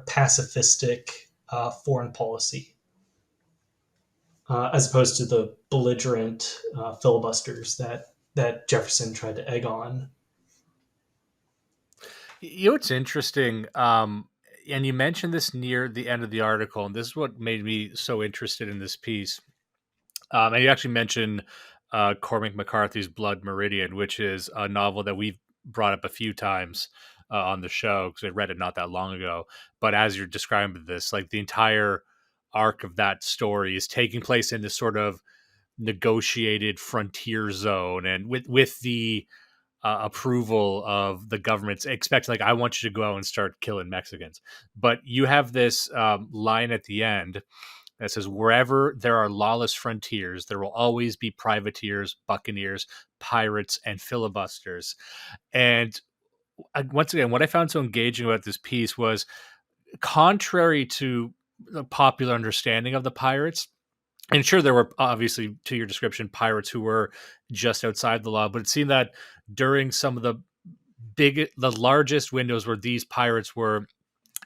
pacifistic foreign policy, as opposed to the belligerent filibusters that Jefferson tried to egg on. It's interesting. And you mentioned this near the end of the article, and this is what made me so interested in this piece. And you actually mentioned Cormac McCarthy's Blood Meridian, which is a novel that we've brought up a few times on the show because I read it not that long ago. But as you're describing this, like the entire arc of that story is taking place in this sort of negotiated frontier zone, and with the approval of the government's expect, like, I want you to go out and start killing Mexicans. But you have this line at the end that says, wherever there are lawless frontiers, there will always be privateers, buccaneers, pirates, and filibusters. And once again, what I found so engaging about this piece was, contrary to the popular understanding of the pirates, and sure, there were obviously, to your description, pirates who were just outside the law, but it seemed that during some of the largest windows where these pirates were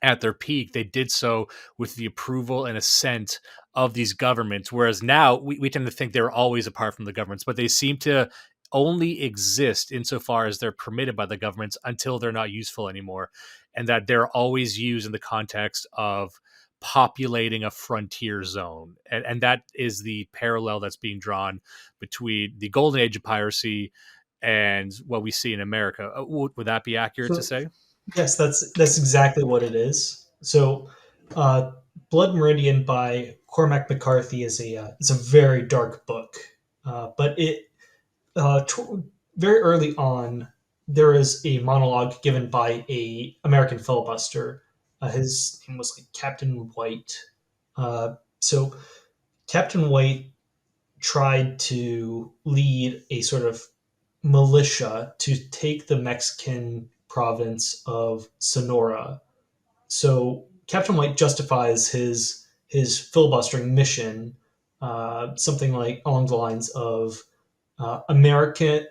at their peak, they did so with the approval and assent of these governments. Whereas now we tend to think they're always apart from the governments, but they seem to only exist insofar as they're permitted by the governments until they're not useful anymore. And that they're always used in the context of populating a frontier zone. And that is the parallel that's being drawn between the golden age of piracy and what we see in America. Would that be accurate to So say? yes, that's exactly what it is. So, uh, Blood Meridian by Cormac McCarthy is a very dark book, but very early on there is a monologue given by a American filibuster. His name was like Captain White. So Captain White tried to lead a sort of militia to take the Mexican province of Sonora. So Captain White justifies his filibustering mission, something like along the lines of America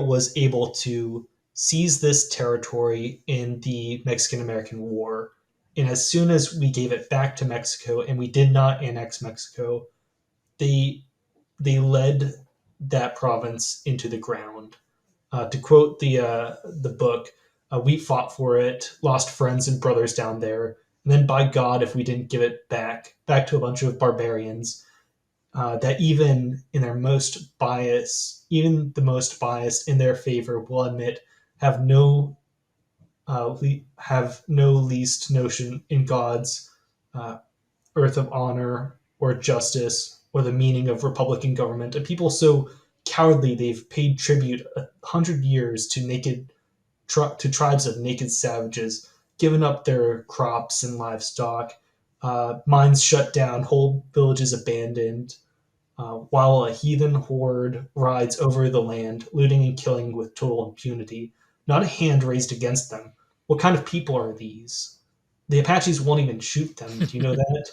was able to seize this territory in the Mexican American War. And as soon as we gave it back to Mexico, and we did not annex Mexico, they they led that province into the ground. To quote the book, we fought for it, lost friends and brothers down there, and then by God, if we didn't give it back to a bunch of barbarians, that even the most biased in their favor will admit have no have no least notion in God's uh, earth of honor or justice or the meaning of Republican government, and people so cowardly they've paid tribute 100 years to to tribes of naked savages, given up their crops and livestock, mines shut down, whole villages abandoned, while a heathen horde rides over the land, looting and killing with total impunity. Not a hand raised against them. What kind of people are these? The Apaches won't even shoot them. Do you know that?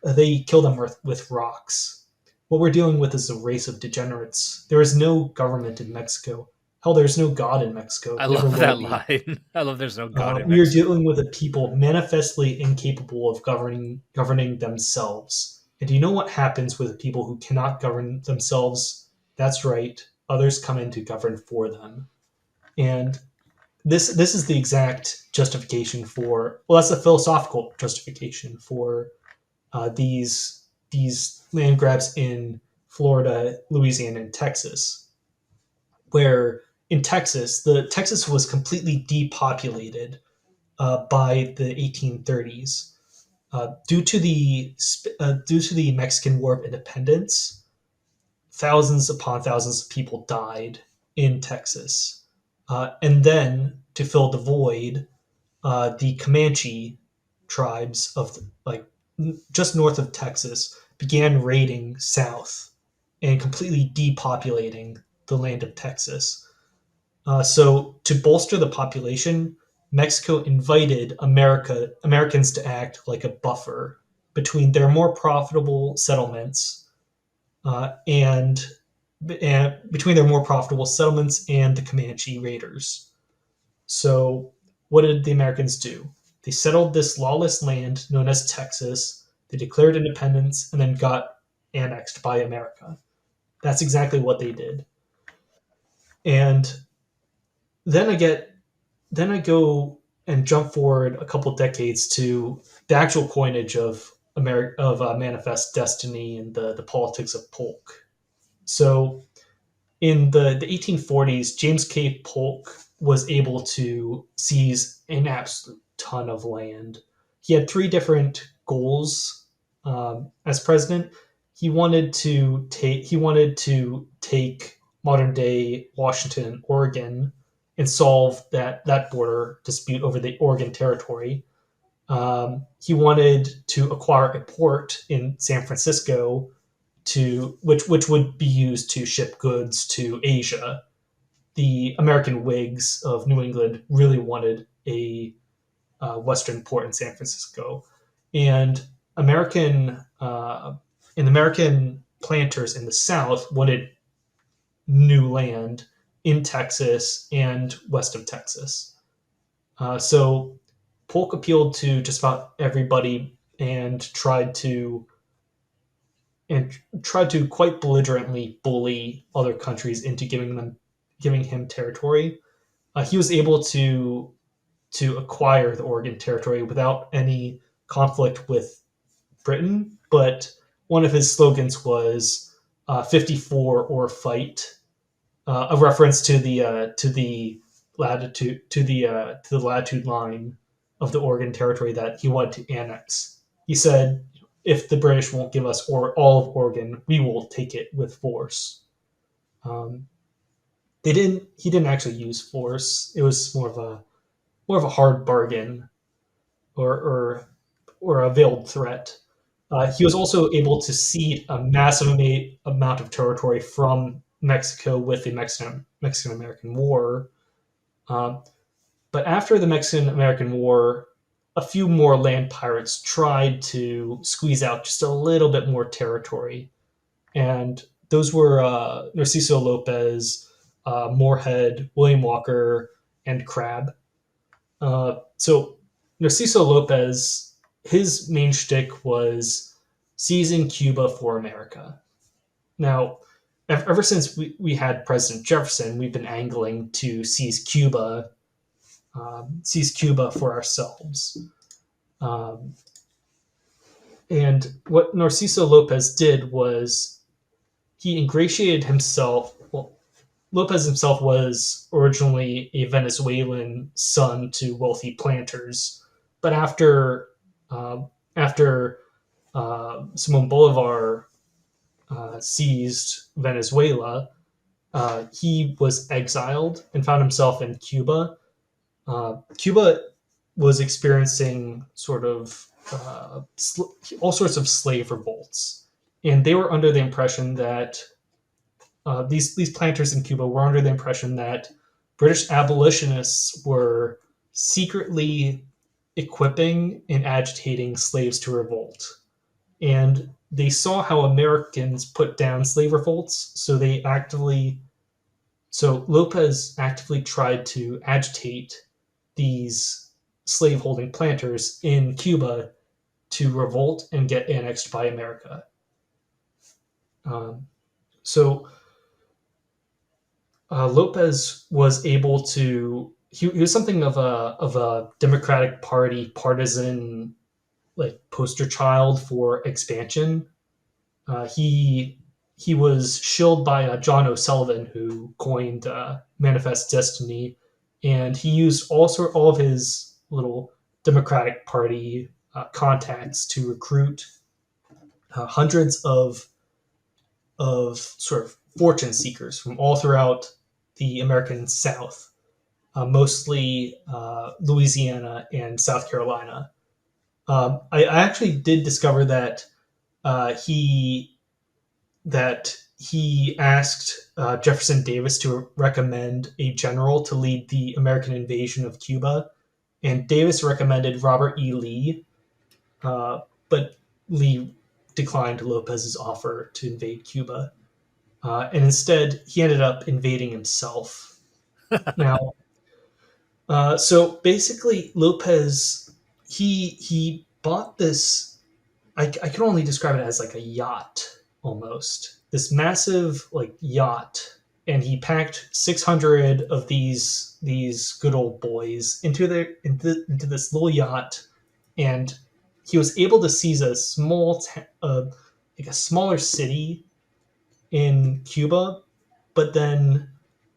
They kill them with rocks. What we're dealing with is a race of degenerates. There is no government in Mexico. Hell, there's no God in Mexico. I Never love will that be. line. I love there's no God in We are Mexico. dealing with a people manifestly incapable of governing themselves. And do you know what happens with people who cannot govern themselves? That's right. Others come in to govern for them. And this is the exact justification for, well, that's a philosophical justification for these land grabs in Florida, Louisiana, and Texas, where in Texas was completely depopulated by the 1830s due to the Mexican War of Independence. Thousands upon thousands of people died in Texas, and then to fill the void, the Comanche tribes of like just north of Texas began raiding south and completely depopulating the land of Texas. So to bolster the population, Mexico invited Americans to act like a buffer between their more profitable settlements and between their more profitable settlements and the Comanche raiders. So what did the Americans do? They settled this lawless land known as Texas. They declared independence and then got annexed by America. That's exactly what they did. And then I get then I go and jump forward a couple decades to the actual coinage of Manifest Destiny and the politics of Polk. So in the 1840s, James K. Polk was able to seize an absolute ton of land. He had three different goals as president. He wanted to take modern day Washington and Oregon and solve that border dispute over the Oregon Territory. He wanted to acquire a port in San Francisco to which would be used to ship goods to Asia. The American Whigs of New England really wanted a western port in San Francisco, and American planters in the South wanted new land in Texas and west of Texas. So Polk appealed to just about everybody and tried to quite belligerently bully other countries into giving him territory. He was able to acquire the Oregon Territory without any conflict with Britain, but one of his slogans was 54 or fight, a reference to the latitude line of the Oregon Territory that he wanted to annex. He said, "If the British won't give us all of Oregon, we will take it with force." Um, they didn't. He didn't actually use force. It was more of a hard bargain or or a veiled threat. He was also able to cede a massive amount of territory from Mexico with the Mexican American War. Um, but after the Mexican American War, a few more land pirates tried to squeeze out just a little bit more territory. And those were Narciso Lopez, Moorhead, William Walker, and Crab. So Narciso Lopez, his main shtick was seizing Cuba for America. Now, ever since we had President Jefferson, we've been angling to seize Cuba for ourselves. Um, and what Narciso Lopez did was he ingratiated himself. Well, Lopez himself was originally a Venezuelan son to wealthy planters, but after Simon Bolivar seized Venezuela, he was exiled and found himself in Cuba. Cuba was experiencing sort of all sorts of slave revolts, and they were under the impression that these planters in Cuba were under the impression that British abolitionists were secretly equipping and agitating slaves to revolt. And they saw how Americans put down slave revolts, so Lopez actively tried to agitate these slaveholding planters in Cuba to revolt and get annexed by America. So Lopez was able to. He was something of a Democratic Party partisan, like, poster child for expansion. He was shilled by John O'Sullivan, who coined Manifest Destiny, and he used all of his little Democratic Party contacts to recruit hundreds of sort of fortune seekers from all throughout the American South, mostly Louisiana and South Carolina. I actually did discover that he asked Jefferson Davis to recommend a general to lead the American invasion of Cuba, and Davis recommended Robert E. Lee, but Lee declined Lopez's offer to invade Cuba, and instead he ended up invading himself. Now, so basically, Lopez he bought this. I can only describe it as like a yacht, almost this massive like yacht, and he packed 600 of these good old boys into this little yacht, and he was able to seize a like a smaller city in Cuba, but then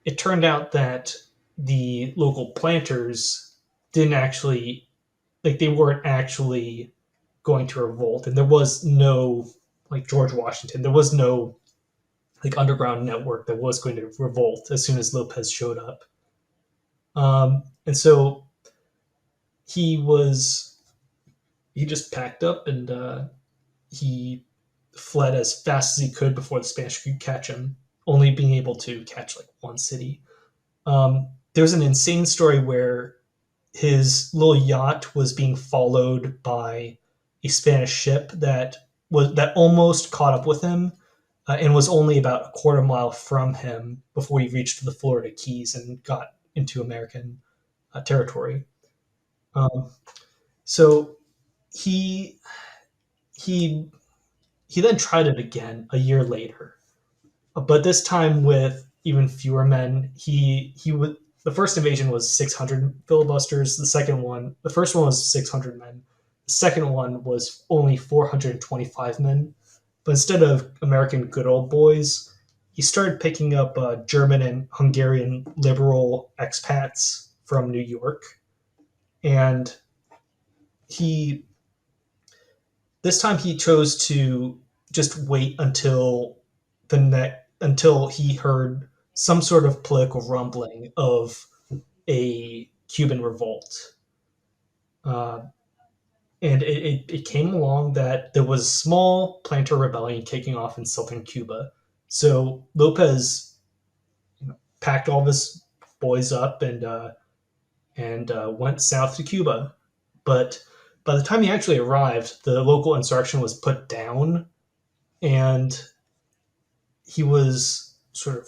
it turned out that the local planters didn't actually, like, they weren't actually going to revolt, and there was no, like, George Washington, there was no like underground network that was going to revolt as soon as Lopez showed up. And so he just packed up, and he fled as fast as he could before the Spanish could catch him, only being able to catch like one city. There's an insane story where his little yacht was being followed by a Spanish ship that almost caught up with him, and was only about a quarter mile from him before he reached the Florida Keys and got into American territory. Um, so he he he then tried it again a year later, but this time with even fewer men. He would The first invasion was 600 filibusters. The first one was 600 men. The second one was only 425 men. But instead of American good old boys, he started picking up German and Hungarian liberal expats from New York, and he this time he chose to just wait until he heard some sort of political rumbling of a Cuban revolt. Uh, and it came along that there was a small planter rebellion kicking off in southern Cuba. So Lopez, packed all of his boys up and went south to Cuba. But by the time he actually arrived, the local insurrection was put down, and he was sort of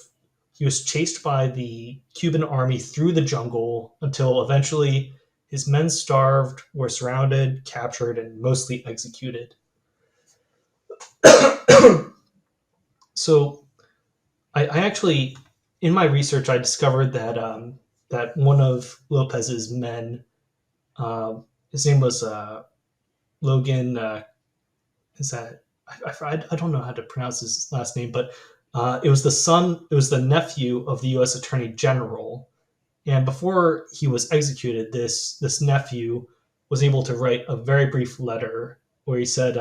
he was chased by the Cuban army through the jungle until eventually his men starved, were surrounded, captured, and mostly executed. So I actually, in my research, I discovered that one of Lopez's men, his name was Logan. Is that I don't know how to pronounce his last name, but it was the nephew of the U.S. Attorney General, and before he was executed, this nephew was able to write a very brief letter where he said,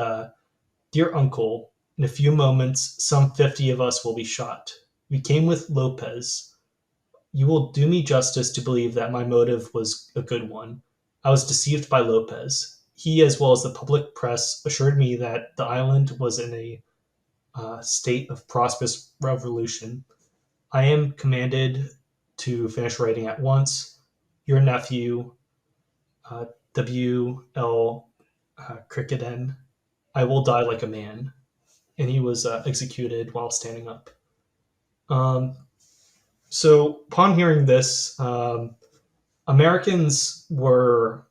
"Dear Uncle, In a few moments, some 50 of us will be shot. We came with Lopez. You will do me justice to believe that my motive was a good one. I was deceived by Lopez. He, as well as the public press, assured me that the island was in a state of prosperous revolution. I am commanded to finish writing at once. Your nephew, W.L. Cricketen. I will die like a man. And he was executed while standing up. Um, so, upon hearing this, Americans were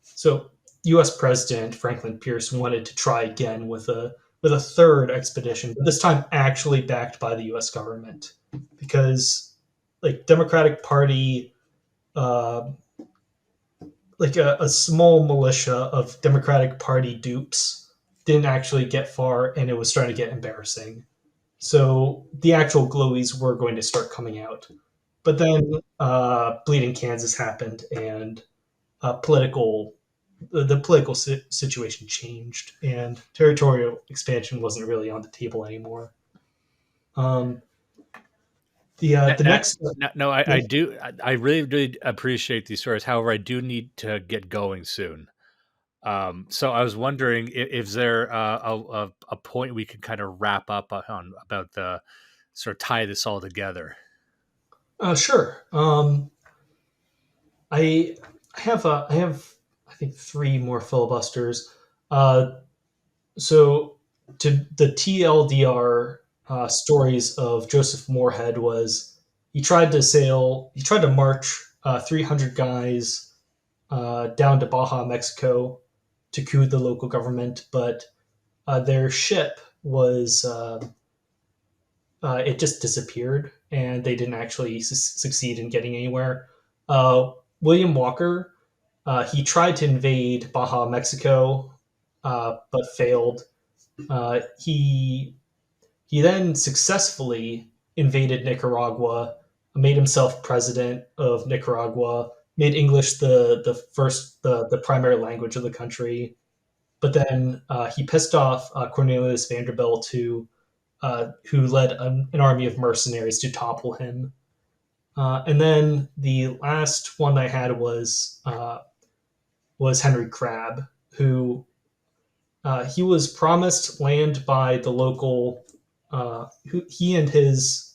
so U.S. President Franklin Pierce wanted to try again with a third expedition, but this time actually backed by the U.S. government, because like Democratic Party, uh, like a small militia of Democratic Party dupes didn't actually get far, and it was starting to get embarrassing. So the actual glowies were going to start coming out, but then Bleeding Kansas happened, and political the political situation changed, and territorial expansion wasn't really on the table anymore. Um, the next, No, yeah, I do. I really, really appreciate these stories. However, I do need to get going soon. So I was wondering if there a point we can kind of wrap up on about the sort of tie this all together. sure. I I have I think three more filibusters. Uh, so to the TLDR stories of Joseph Moorhead was he tried to march 300 guys down to Baja, Mexico, to coup the local government, but their ship was it just disappeared, and they didn't actually succeed in getting anywhere. William Walker, he tried to invade Baja, Mexico, but failed. He then successfully invaded Nicaragua, made himself president of Nicaragua, made English the primary language of the country. But then he pissed off Cornelius Vanderbilt, who led an army of mercenaries to topple him. And then the last one I had was Henry Crabb, who he was promised land by the local. He and his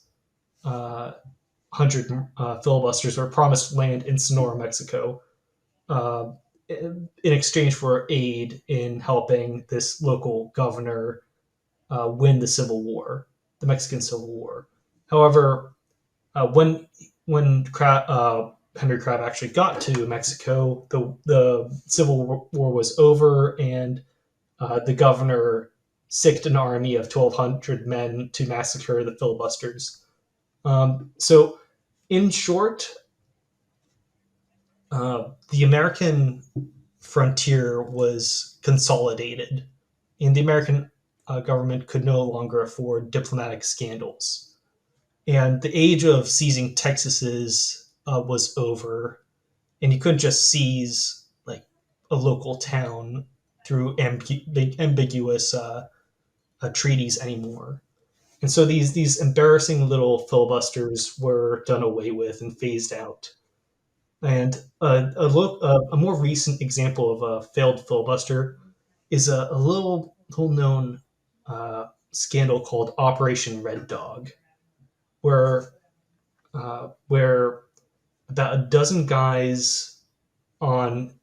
100 filibusters were promised land in Sonora, Mexico, uh, in exchange for aid in helping this local governor win the Civil War, the Mexican Civil War. However, when Henry Crabb actually got to Mexico, the Civil War was over, and the governor sicked an army of 1,200 men to massacre the filibusters. So, in short, the American frontier was consolidated, and the American government could no longer afford diplomatic scandals. And the age of seizing Texas's was over, and you couldn't just seize like a local town through ambiguous treaties anymore. And so these embarrassing little filibusters were done away with and phased out. And a more recent example of a failed filibuster is a little known scandal called Operation Red Dog, where about a dozen guys on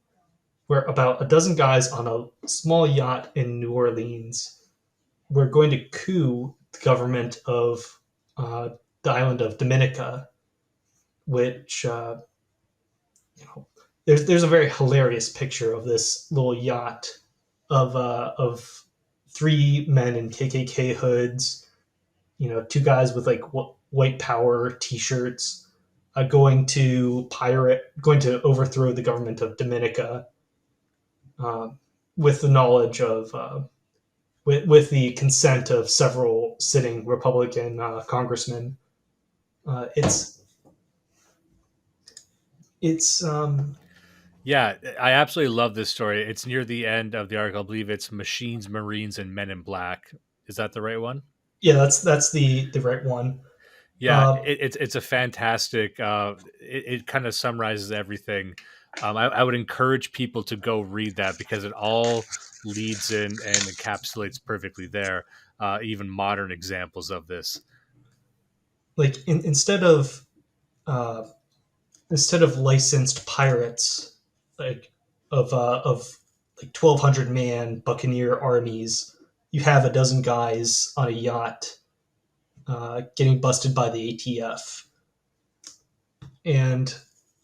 where about a dozen guys on a small yacht in New Orleans were going to coup the government of the island of Dominica, which you know, there's a very hilarious picture of this little yacht of three men in KKK hoods, two guys with like white power T-shirts, going to overthrow the government of Dominica, uh, with the knowledge of with the consent of several sitting Republican congressmen. Uh, it's it's Yeah, I absolutely love this story. It's near the end of the article. I believe it's Machines, Marines, and Men in Black. Is that the right one? Yeah, that's the right one. Yeah, Uh, it's a fantastic. It kind of summarizes everything. I would encourage people to go read that because it all leads in and encapsulates perfectly there. Even modern examples of this. like uh, instead of licensed pirates, like of like 1,200 man buccaneer armies, you have a dozen guys on a yacht getting busted by the ATF, and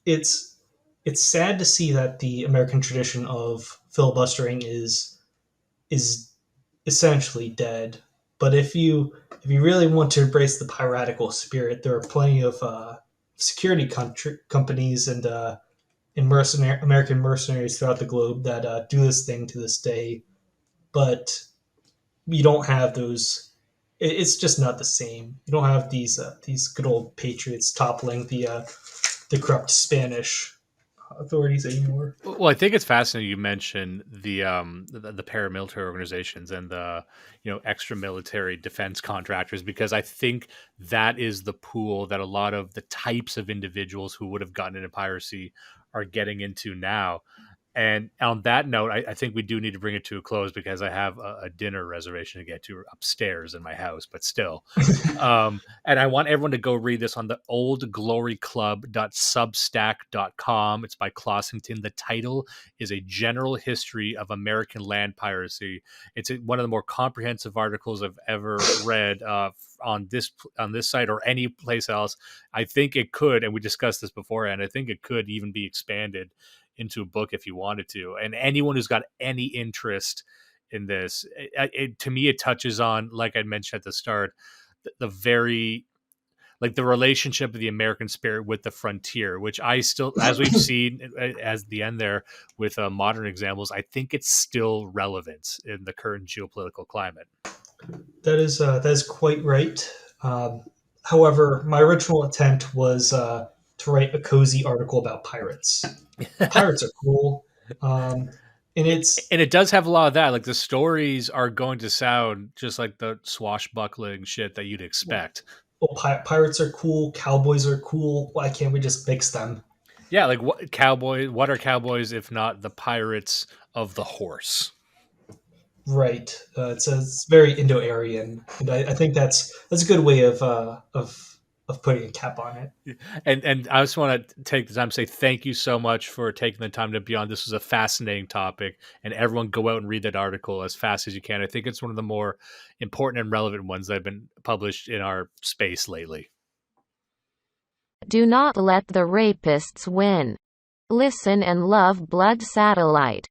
it's it's sad to see that the American tradition of filibustering is essentially dead. But if you really want to embrace the piratical spirit, there are plenty of security companies and American mercenaries throughout the globe that do this thing to this day. But you don't have those. It's just not the same. You don't have these good old patriots toppling the corrupt Spanish authorities anymore. Well, I think it's fascinating you mentioned the paramilitary organizations and the extra military defense contractors because I think that is the pool that a lot of the types of individuals who would have gotten into piracy are getting into now. And on that note, I think we do need to bring it to a close because I have a dinner reservation to get to upstairs in my house, but still. And I want everyone to go read this on the oldgloryclub.substack.com. It's by Clossington. The title is A General History of American Land Piracy. It's one of the more comprehensive articles I've ever read on this site or any place else. I think it could, and we discussed this beforehand, I think it could even be expanded into a book if you wanted to. And anyone who's got any interest in this, to me, it touches on, like I mentioned at the start, the very like the relationship of the American spirit with the frontier, which I still, as we've seen as the end there with modern examples, I think it's still relevant in the current geopolitical climate. That is quite right. Um, However, my original intent was to write a cozy article about pirates. Pirates are cool, and it's And it does have a lot of that. Like the stories are going to sound just like the swashbuckling shit that you'd expect. well, pirates are cool. Cowboys are cool. Why can't we just mix them? Yeah, like what are cowboys if not the pirates of the horse? Right. It's very Indo-Aryan, and I think that's a good way of putting a cap on it. And I just want to take the time to say thank you so much for taking the time to be on. This was a fascinating topic, and everyone go out and read that article as fast as you can. I think it's one of the more important and relevant ones that have been published in our space lately. Do not let the rapists win. Listen and love Blood Satellite.